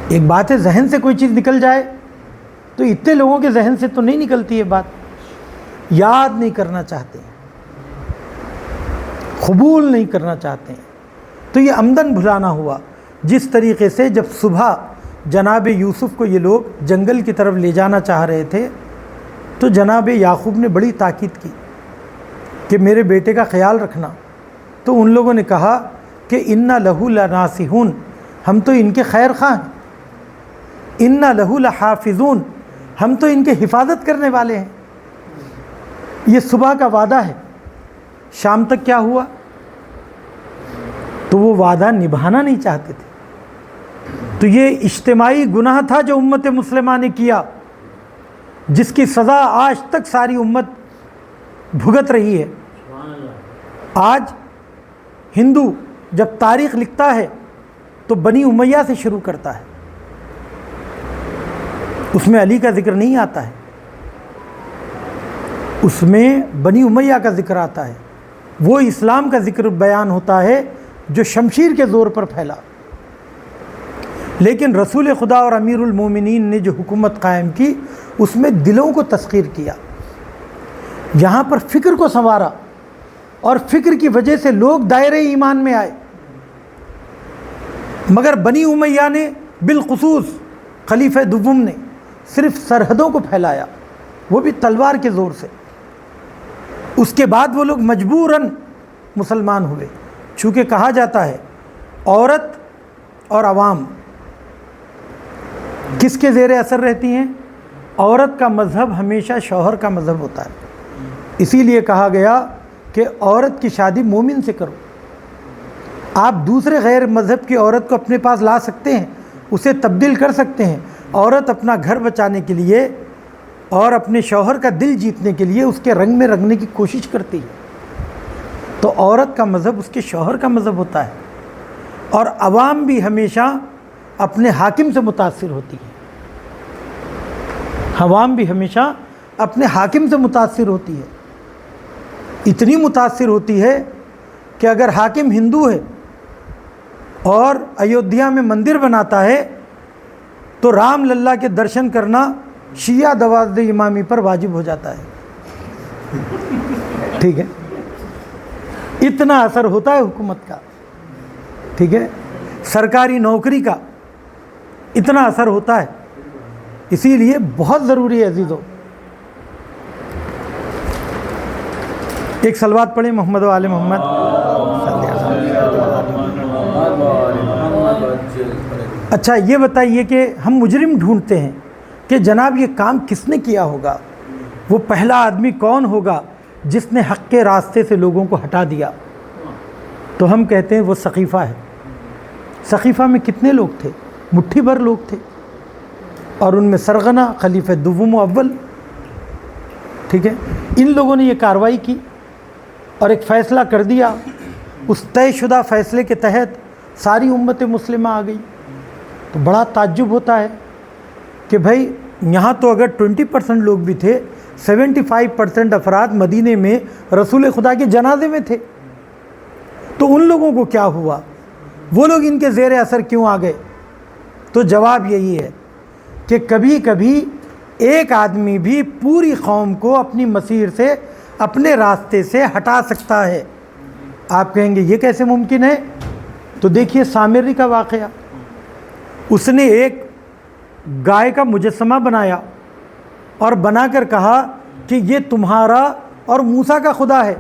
ایک بات ہے ذہن سے کوئی چیز نکل جائے، تو اتنے لوگوں کے ذہن سے تو نہیں نکلتی یہ بات، یاد نہیں کرنا چاہتے ہیں، قبول نہیں کرنا چاہتے ہیں، تو یہ عمدن بھلانا ہوا۔ جس طریقے سے جب صبح جناب یوسف کو یہ لوگ جنگل کی طرف لے جانا چاہ رہے تھے، تو جناب یعقوب نے بڑی تاکید کی کہ میرے بیٹے کا خیال رکھنا۔ تو ان لوگوں نے کہا کہ اِنَّا لَهُ لَنَاصِحُونَ، ہم تو ان کے خیر خواہ ہیں، اِنَّا لَهُ لَحَافِظُونَ، ہم تو ان کے حفاظت کرنے والے ہیں۔ یہ صبح کا وعدہ ہے، شام تک کیا ہوا؟ تو وہ وعدہ نبھانا نہیں چاہتے تھے۔ تو یہ اجتماعی گناہ تھا جو امت مسلمہ نے کیا، جس کی سزا آج تک ساری امت بھگت رہی ہے۔ آج ہندو جب تاریخ لکھتا ہے تو بنی امیہ سے شروع کرتا ہے، اس میں علی کا ذکر نہیں آتا ہے، اس میں بنی امیہ کا ذکر آتا ہے۔ وہ اسلام کا ذکر بیان ہوتا ہے جو شمشیر کے زور پر پھیلا۔ لیکن رسول خدا اور امیر المومنین نے جو حکومت قائم کی، اس میں دلوں کو تسخیر کیا، یہاں پر فکر کو سنوارا، اور فکر کی وجہ سے لوگ دائرہ ایمان میں آئے۔ مگر بنی امیہ نے بالخصوص خلیفہ دوم نے صرف سرحدوں کو پھیلایا، وہ بھی تلوار کے زور سے۔ اس کے بعد وہ لوگ مجبوراً مسلمان ہوئے، چونکہ کہا جاتا ہے عورت اور عوام کس کے زیر اثر رہتی ہیں؟ عورت کا مذہب ہمیشہ شوہر کا مذہب ہوتا ہے، اسی لیے کہا گیا کہ عورت کی شادی مومن سے کرو۔ آپ دوسرے غیر مذہب کی عورت کو اپنے پاس لا سکتے ہیں، اسے تبدیل کر سکتے ہیں۔ عورت اپنا گھر بچانے کے لیے اور اپنے شوہر کا دل جیتنے کے لیے اس کے رنگ میں رنگنے کی کوشش کرتی ہے، تو عورت کا مذہب اس کے شوہر کا مذہب ہوتا ہے۔ اور عوام بھی ہمیشہ اپنے حاکم سے متاثر ہوتی ہے، عوام بھی ہمیشہ اپنے حاکم سے متاثر ہوتی ہے، اتنی متاثر ہوتی ہے کہ اگر حاکم ہندو ہے اور ایودھیا میں مندر بناتا ہے تو رام للا کے درشن کرنا شیعہ دوازد امامی پر واجب ہو جاتا ہے، ٹھیک ہے، اتنا اثر ہوتا ہے حکومت کا، ٹھیک ہے، سرکاری نوکری کا اتنا اثر ہوتا ہے، اسی لیے بہت ضروری ہے عزیزو۔ ایک صلوات پڑھیں محمد و آل محمد۔ اچھا یہ بتائیے کہ ہم مجرم ڈھونڈتے ہیں کہ جناب یہ کام کس نے کیا ہوگا، وہ پہلا آدمی کون ہوگا جس نے حق کے راستے سے لوگوں کو ہٹا دیا؟ تو ہم کہتے ہیں وہ سقیفہ ہے۔ سقیفہ میں کتنے لوگ تھے؟ مٹھی بھر لوگ تھے، اور ان میں سرغنہ خلیفہ دوم و اول، ٹھیک ہے، ان لوگوں نے یہ کارروائی کی اور ایک فیصلہ کر دیا۔ اس طے شدہ فیصلے کے تحت ساری امت مسلمہ آ گئی۔ تو بڑا تعجب ہوتا ہے کہ بھائی یہاں تو اگر 20% لوگ بھی تھے، 75% افراد مدینے میں رسول خدا کے جنازے میں تھے، تو ان لوگوں کو کیا ہوا؟ وہ لوگ ان کے زیر اثر کیوں آ گئے؟ تو جواب یہی ہے کہ کبھی کبھی ایک آدمی بھی پوری قوم کو اپنی مسیر سے، اپنے راستے سے ہٹا سکتا ہے۔ آپ کہیں گے یہ کیسے ممکن ہے؟ تو دیکھیے سامری کا واقعہ، اس نے ایک گائے کا مجسمہ بنایا اور بنا کر کہا کہ یہ تمہارا اور موسیٰ کا خدا ہے۔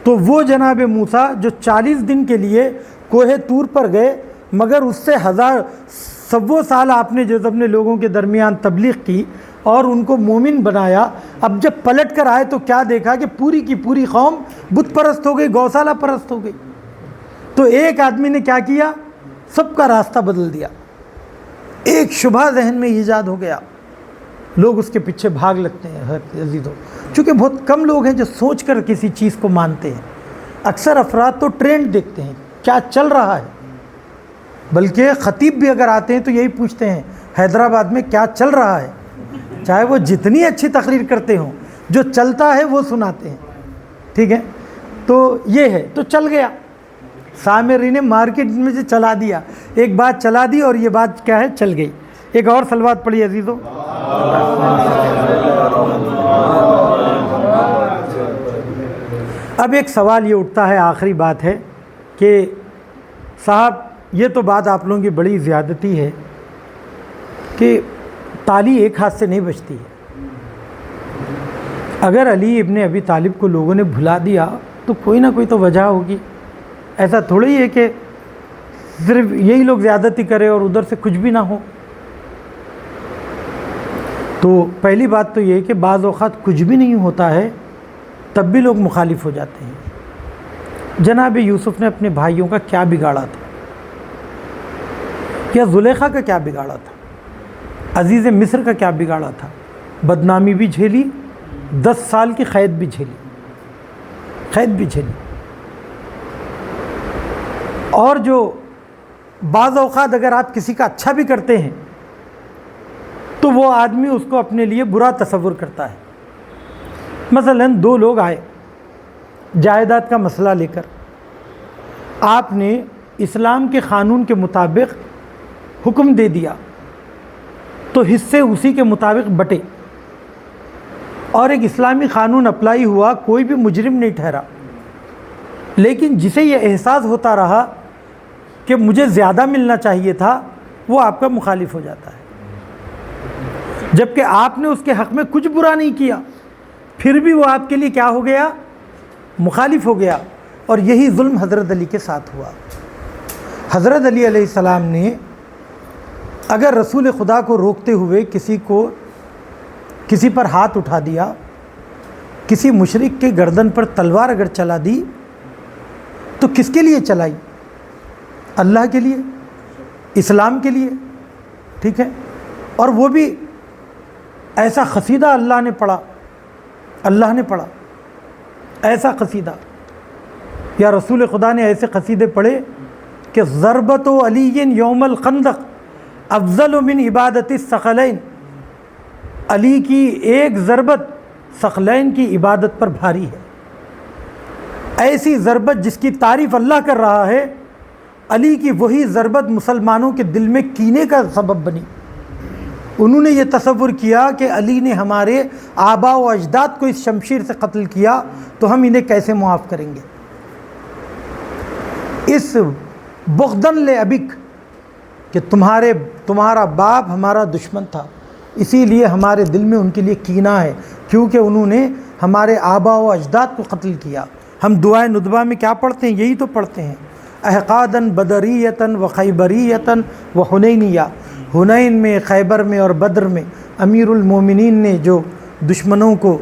تو وہ جناب موسیٰ جو 40 دن کے لیے کوہ طور پر گئے، مگر اس سے 1,000 سال آپ نے جو اپنے لوگوں کے درمیان تبلیغ کی اور ان کو مومن بنایا، اب جب پلٹ کر آئے تو کیا دیکھا کہ پوری کی پوری قوم بت پرست ہو گئی، گوشالہ پرست ہو گئی۔ تو ایک آدمی نے کیا کیا؟ سب کا راستہ بدل دیا۔ ایک شبہ ذہن میں ایجاد ہو گیا، لوگ اس کے پیچھے بھاگ لگتے ہیں عزیزو، چونکہ بہت کم لوگ ہیں جو سوچ کر کسی چیز کو مانتے ہیں۔ اکثر افراد تو ٹرینڈ دیکھتے ہیں کیا چل رہا ہے، بلکہ خطیب بھی اگر آتے ہیں تو یہی پوچھتے ہیں حیدرآباد میں کیا چل رہا ہے، چاہے وہ جتنی اچھی تقریر کرتے ہوں، جو چلتا ہے وہ سناتے ہیں، ٹھیک ہے۔ تو یہ ہے، تو چل گیا، سامری نے مارکیٹ میں سے چلا دیا، ایک بات چلا دی اور یہ بات کیا ہے؟ چل گئی۔ ایک اور صلوات پڑھی عزیزو۔ اب ایک سوال یہ اٹھتا ہے، آخری بات ہے کہ صاحب یہ تو بات آپ لوگوں کی بڑی زیادتی ہے کہ تالی ایک ہاتھ سے نہیں بجتی ہے۔ اگر علی ابن ابی طالب کو لوگوں نے بھلا دیا تو کوئی نہ کوئی تو وجہ ہوگی، ایسا تھوڑی ہے کہ صرف یہی لوگ زیادتی کرے اور ادھر سے کچھ بھی نہ ہو۔ تو پہلی بات تو یہ ہے کہ بعض اوقات کچھ بھی نہیں ہوتا ہے تب بھی لوگ مخالف ہو جاتے ہیں۔ جناب یوسف نے اپنے بھائیوں کا کیا بگاڑا تھا، یا زلیخا کا کیا بگاڑا تھا، عزیز مصر کا کیا بگاڑا تھا؟ بدنامی بھی جھیلی، 10 سال کی قید بھی جھیلی، اور جو بعض اوقات اگر آپ کسی کا اچھا بھی کرتے ہیں تو وہ آدمی اس کو اپنے لیے برا تصور کرتا ہے۔ مثلا 2 لوگ آئے جائیداد کا مسئلہ لے کر، آپ نے اسلام کے قانون کے مطابق حکم دے دیا تو حصے اسی کے مطابق بٹے، اور ایک اسلامی قانون اپلائی ہوا، کوئی بھی مجرم نہیں ٹھہرا۔ لیکن جسے یہ احساس ہوتا رہا کہ مجھے زیادہ ملنا چاہیے تھا، وہ آپ کا مخالف ہو جاتا ہے، جبکہ آپ نے اس کے حق میں کچھ برا نہیں کیا، پھر بھی وہ آپ کے لیے کیا ہو گیا؟ مخالف ہو گیا۔ اور یہی ظلم حضرت علی کے ساتھ ہوا۔ حضرت علی علیہ السلام نے اگر رسول خدا کو روکتے ہوئے کسی پر ہاتھ اٹھا دیا، کسی مشرک کے گردن پر تلوار اگر چلا دی، تو کس کے لیے چلائی؟ اللہ کے لیے، اسلام کے لیے، ٹھیک ہے۔ اور وہ بھی ایسا قصیدہ اللہ نے پڑھا ایسا قصیدہ، یا رسول خدا نے ایسے قصیدے پڑھے کہ ضربت علی یوم الخندق افضل من عبادت الثقلین، علی کی ایک ضربت ثقلین کی عبادت پر بھاری ہے۔ ایسی ضربت جس کی تعریف اللہ کر رہا ہے، علی کی وہی ضربت مسلمانوں کے دل میں کینے کا سبب بنی۔ انہوں نے یہ تصور کیا کہ علی نے ہمارے آبا و اجداد کو اس شمشیر سے قتل کیا تو ہم انہیں کیسے معاف کریں گے۔ اس بغضاً لأبیک کہ تمہارا باپ ہمارا دشمن تھا، اسی لیے ہمارے دل میں ان کے لیے کینہ ہے، کیونکہ انہوں نے ہمارے آبا و اجداد کو قتل کیا۔ ہم دعائے ندبہ میں کیا پڑھتے ہیں؟ یہی تو پڑھتے ہیں، احقاداً بدریتاً و خیبریتاً و حنینیہ۔ حنین میں، خیبر میں اور بدر میں امیر المومنین نے جو دشمنوں کو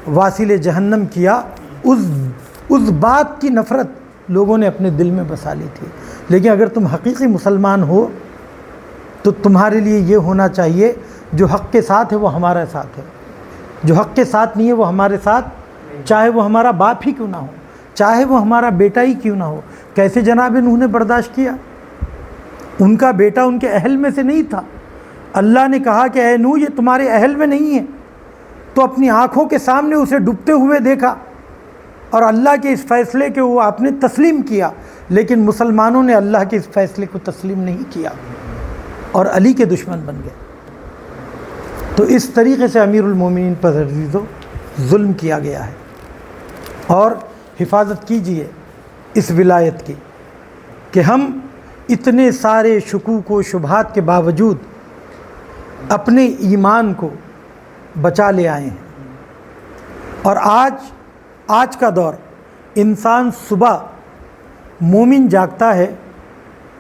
واصل جہنم کیا، اس بات کی نفرت لوگوں نے اپنے دل میں بسا لی تھی۔ لیکن اگر تم حقیقی مسلمان ہو تو تمہارے لیے یہ ہونا چاہیے، جو حق کے ساتھ ہے وہ ہمارے ساتھ ہے، جو حق کے ساتھ نہیں ہے وہ ہمارے ساتھ، چاہے وہ ہمارا باپ ہی کیوں نہ ہو، چاہے وہ ہمارا بیٹا ہی کیوں نہ ہو۔ کیسے جناب نوح نے برداشت کیا؟ ان کا بیٹا ان کے اہل میں سے نہیں تھا، اللہ نے کہا کہ اے نوح یہ تمہارے اہل میں نہیں ہے، تو اپنی آنکھوں کے سامنے اسے ڈوبتے ہوئے دیکھا اور اللہ کے اس فیصلے کو وہ آپ نے تسلیم کیا۔ لیکن مسلمانوں نے اللہ کے اس فیصلے کو تسلیم نہیں کیا اور علی کے دشمن بن گئے۔ تو اس طریقے سے امیر المومنین پر عزیزو ظلم کیا گیا ہے، اور حفاظت کیجئے اس ولایت کی کہ ہم اتنے سارے شکوک و شبہات کے باوجود اپنے ایمان کو بچا لے آئے ہیں۔ اور آج کا دور انسان صبح مومن جاگتا ہے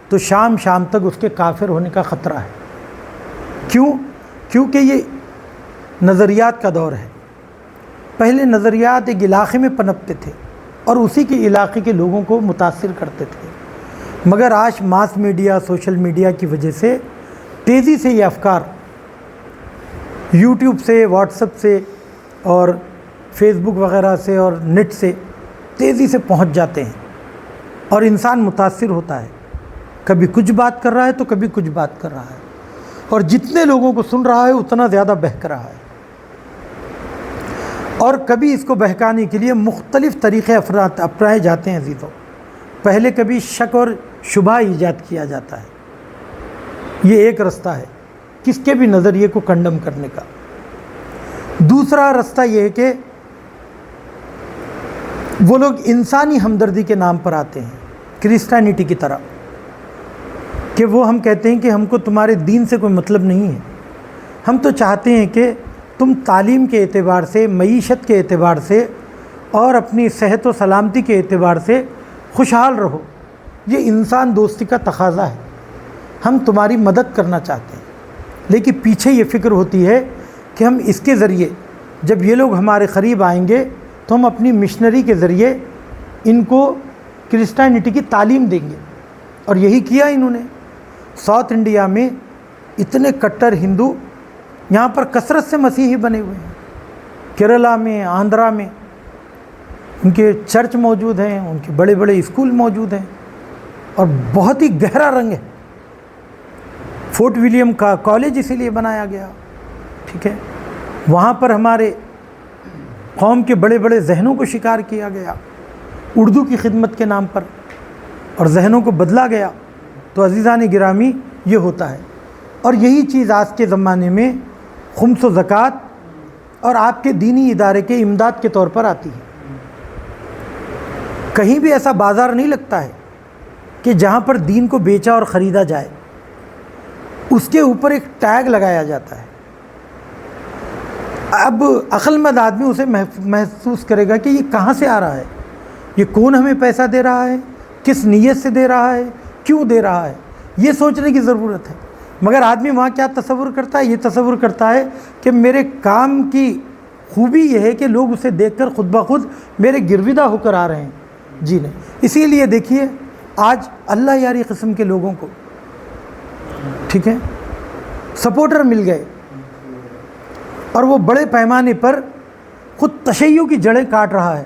تو شام تک اس کے کافر ہونے کا خطرہ ہے۔ کیوں؟ کیونکہ یہ نظریات کا دور ہے۔ پہلے نظریات ایک علاقے میں پنپتے تھے اور اسی کے علاقے کے لوگوں کو متاثر کرتے تھے، مگر آج ماس میڈیا، سوشل میڈیا کی وجہ سے تیزی سے یہ افکار یوٹیوب سے، واٹس ایپ سے اور فیس بک وغیرہ سے اور نیٹ سے تیزی سے پہنچ جاتے ہیں اور انسان متاثر ہوتا ہے، کبھی کچھ بات کر رہا ہے تو کبھی کچھ بات کر رہا ہے، اور جتنے لوگوں کو سن رہا ہے اتنا زیادہ بہک رہا ہے، اور کبھی اس کو بہکانے کے لیے مختلف طریقے اپنائے جاتے ہیں عزیزوں۔ پہلے کبھی شک اور شبہ ایجاد کیا جاتا ہے، یہ ایک رستہ ہے کس کے بھی نظریے کو کنڈم کرنے کا۔ دوسرا رستہ یہ ہے کہ وہ لوگ انسانی ہمدردی کے نام پر آتے ہیں، کرسچینٹی کی طرح، کہ وہ ہم کہتے ہیں کہ ہم کو تمہارے دین سے کوئی مطلب نہیں ہے، ہم تو چاہتے ہیں کہ تم تعلیم کے اعتبار سے، معیشت کے اعتبار سے اور اپنی صحت و سلامتی کے اعتبار سے خوشحال رہو، یہ انسان دوستی کا تقاضا ہے، ہم تمہاری مدد کرنا چاہتے ہیں۔ لیکن پیچھے یہ فکر ہوتی ہے کہ ہم اس کے ذریعے جب یہ لوگ ہمارے قریب آئیں گے تو ہم اپنی مشنری کے ذریعے ان کو کرسچینٹی کی تعلیم دیں گے، اور یہی کیا انہوں نے۔ ساؤتھ انڈیا میں اتنے کٹر ہندو یہاں پر کثرت سے مسیحی بنے ہوئے ہیں، کیرلا میں، آندھرا میں ان کے چرچ موجود ہیں، ان کے بڑے بڑے اسکول موجود ہیں، اور بہت ہی گہرا رنگ ہے۔ فورٹ ولیم کا کالج اسی لیے بنایا گیا، ٹھیک ہے، وہاں پر ہمارے قوم کے بڑے بڑے ذہنوں کو شکار کیا گیا اردو کی خدمت کے نام پر، اور ذہنوں کو بدلا گیا۔ تو عزیزان گرامی یہ ہوتا ہے، اور یہی چیز آج کے زمانے میں خمس و زکوٰۃ اور آپ کے دینی ادارے کے امداد کے طور پر آتی ہے۔ کہیں بھی ایسا بازار نہیں لگتا ہے کہ جہاں پر دین کو بیچا اور خریدا جائے، اس کے اوپر ایک ٹیگ لگایا جاتا ہے۔ اب عقل مند آدمی اسے محسوس کرے گا کہ یہ کہاں سے آ رہا ہے، یہ کون ہمیں پیسہ دے رہا ہے، کس نیت سے دے رہا ہے، کیوں دے رہا ہے، یہ سوچنے کی ضرورت ہے۔ مگر آدمی وہاں کیا تصور کرتا ہے؟ یہ تصور کرتا ہے کہ میرے کام کی خوبی یہ ہے کہ لوگ اسے دیکھ کر خود بخود میرے گرویدہ ہو کر آ رہے ہیں، جی نہیں۔ اسی لیے دیکھیے آج اللہ یاری قسم کے لوگوں کو، ٹھیک ہے، سپورٹر مل گئے، اور وہ بڑے پیمانے پر خود تشیع کی جڑیں کاٹ رہا ہے،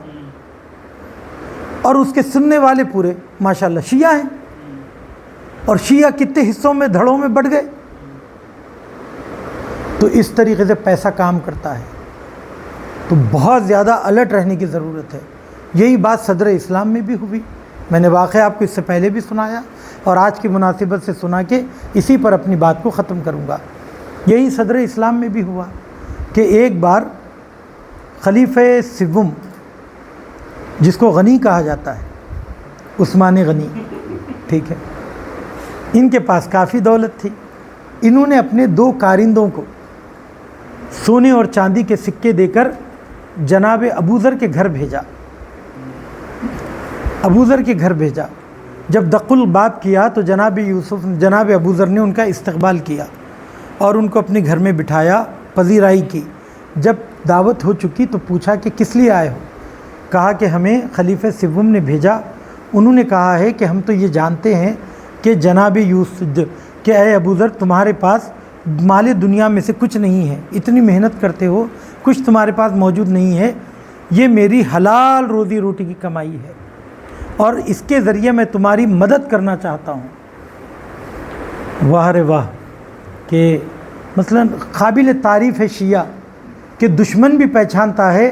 اور اس کے سننے والے پورے ماشاءاللہ شیعہ ہیں، اور شیعہ کتنے حصوں میں، دھڑوں میں بڑھ گئے۔ تو اس طریقے سے پیسہ کام کرتا ہے، تو بہت زیادہ الرٹ رہنے کی ضرورت ہے۔ یہی بات صدر اسلام میں بھی ہوئی، میں نے واقعہ آپ کو اس سے پہلے بھی سنایا، اور آج کی مناسبت سے سنا کے اسی پر اپنی بات کو ختم کروں گا۔ یہی صدر اسلام میں بھی ہوا کہ ایک بار خلیفہ سوم، جس کو غنی کہا جاتا ہے، عثمان غنی، ٹھیک ہے، ان کے پاس کافی دولت تھی. انہوں نے اپنے 2 کارندوں کو سونے اور چاندی کے سکے دے کر جناب ابوذر کے گھر بھیجا. ابوذر کے گھر بھیجا. جب دق الباب کیا تو جناب ابوذر نے ان کا استقبال کیا اور ان کو اپنے گھر میں بٹھایا، پذیرائی کی. جب دعوت ہو چکی تو پوچھا کہ کس لیے آئے ہو؟ کہا کہ ہمیں خلیفہ سوم نے بھیجا. انہوں نے کہا ہے کہ ہم تو یہ جانتے ہیں کہ جناب یوسف کہ اے ابوذر تمہارے پاس مال دنیا میں سے کچھ نہیں ہے، اتنی محنت کرتے ہو، کچھ تمہارے پاس موجود نہیں ہے. یہ میری حلال روزی روٹی کی کمائی ہے اور اس کے ذریعے میں تمہاری مدد کرنا چاہتا ہوں. واہ رے واہ، کہ مثلا قابل تعریف ہے شیعہ کہ دشمن بھی پہچانتا ہے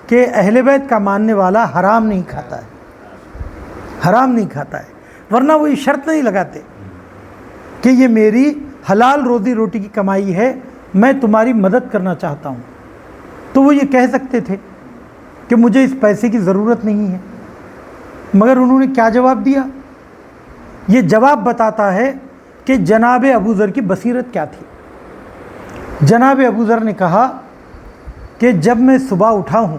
کہ اہل بیت کا ماننے والا حرام نہیں کھاتا ہے، حرام نہیں کھاتا ہے، ورنہ وہ یہ شرط نہیں لگاتے کہ یہ میری حلال روزی روٹی کی کمائی ہے، میں تمہاری مدد کرنا چاہتا ہوں. تو وہ یہ کہہ سکتے تھے کہ مجھے اس پیسے کی ضرورت نہیں ہے، مگر انہوں نے کیا جواب دیا؟ یہ جواب بتاتا ہے کہ جناب ابوذر کی بصیرت کیا تھی. جناب ابوذر نے کہا کہ جب میں صبح اٹھا ہوں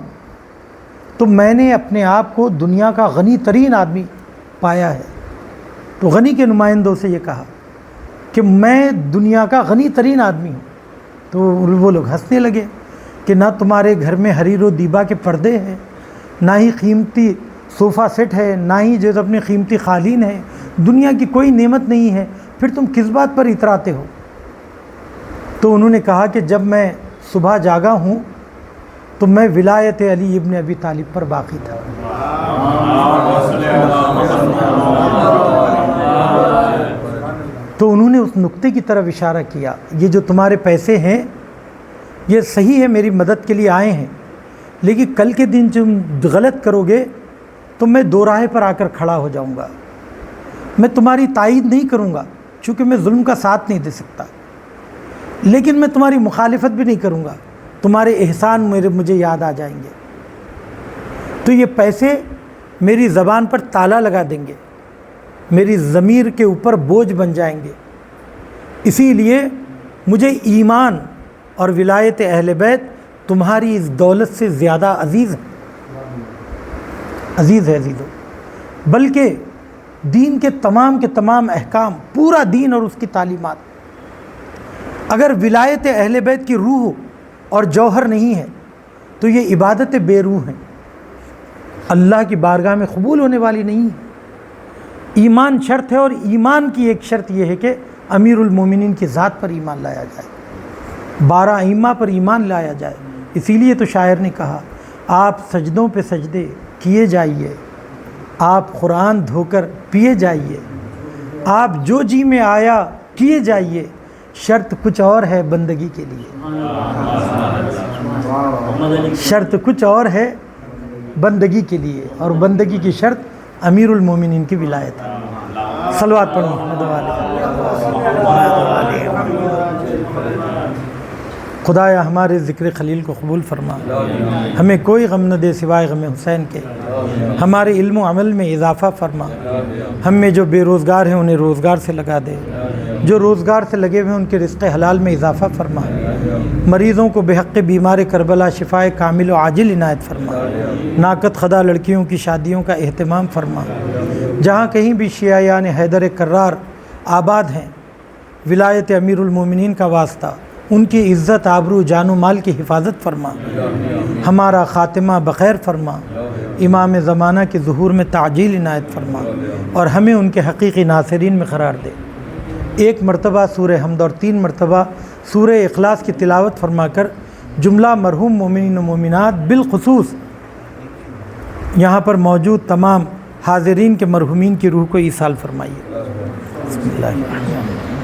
تو میں نے اپنے آپ کو دنیا کا غنی ترین آدمی پایا ہے. تو غنی کے نمائندوں سے یہ کہا کہ میں دنیا کا غنی ترین آدمی ہوں. تو وہ لوگ ہنسنے لگے کہ نہ تمہارے گھر میں حریر و دیبا کے پردے ہیں، نہ ہی قیمتی صوفہ سیٹ ہے، نہ ہی جو اپنے قیمتی قالین ہے، دنیا کی کوئی نعمت نہیں ہے، پھر تم کس بات پر اتراتے ہو؟ تو انہوں نے کہا کہ جب میں صبح جاگا ہوں تو میں ولایت علی ابن ابی طالب پر باقی تھا. تو انہوں نے اس نقطے کی طرف اشارہ کیا، یہ جو تمہارے پیسے ہیں یہ صحیح ہے، میری مدد کے لیے آئے ہیں، لیکن کل کے دن تم غلط کرو گے تو میں دو راہ پر آ کر کھڑا ہو جاؤں گا. میں تمہاری تائید نہیں کروں گا چونکہ میں ظلم کا ساتھ نہیں دے سکتا، لیکن میں تمہاری مخالفت بھی نہیں کروں گا، تمہارے احسان مجھے یاد آ جائیں گے. تو یہ پیسے میری زبان پر تالا لگا دیں گے، میری ضمیر کے اوپر بوجھ بن جائیں گے. اسی لیے مجھے ایمان اور ولایت اہل بیت تمہاری اس دولت سے زیادہ عزیز ہے. عزیز ہے عزیزو، بلکہ دین کے تمام احکام، پورا دین اور اس کی تعلیمات، اگر ولایت اہل بیت کی روح اور جوہر نہیں ہے تو یہ عبادت بے روح ہیں، اللہ کی بارگاہ میں قبول ہونے والی نہیں ہے. ایمان شرط ہے، اور ایمان کی ایک شرط یہ ہے کہ امیر المومنین کی ذات پر ایمان لایا جائے، 12 ائمہ پر ایمان لایا جائے. اسی لیے تو شاعر نے کہا آپ سجدوں پہ سجدے کیے جائیے، آپ قرآن دھو کر پیے جائیے، آپ جو جی میں آیا کیے جائیے، شرط کچھ اور ہے بندگی کے لیے، شرط کچھ اور ہے بندگی کے لیے، اور بندگی کی شرط امیر المومنین کی ولایت ہے. صلوات پڑھیں محمد والے. خدایا ہمارے ذکر خلیل کو قبول فرما، ہمیں کوئی غم نہ دے سوائے غم حسین کے، ہمارے علم و عمل میں اضافہ فرما، ہم میں جو بے روزگار ہیں انہیں روزگار سے لگا دے، جو روزگار سے لگے ہوئے ان کے رزق حلال میں اضافہ فرما، مریضوں کو بحق بیمار کربلا شفائے کامل و عاجل عنایت فرما، ناقد خدا لڑکیوں کی شادیوں کا اہتمام فرما. جہاں کہیں بھی شیعیان حیدر کرار آباد ہیں، ولایت امیر المومنین کا واسطہ، ان کی عزت آبرو جان و مال کی حفاظت فرما، ہمارا خاتمہ بخیر فرما، امام زمانہ کے ظہور میں تعجیل عنایت فرما، اور ہمیں ان کے حقیقی ناصرین میں قرار دے. 1 مرتبہ سورہ حمد اور 3 مرتبہ سورہ اخلاص کی تلاوت فرما کر جملہ مرحوم مومنین و مومنات، بالخصوص یہاں پر موجود تمام حاضرین کے مرحومین کی روح کو ایصال فرمائیے. بسم اللہ الرحمن الرحیم.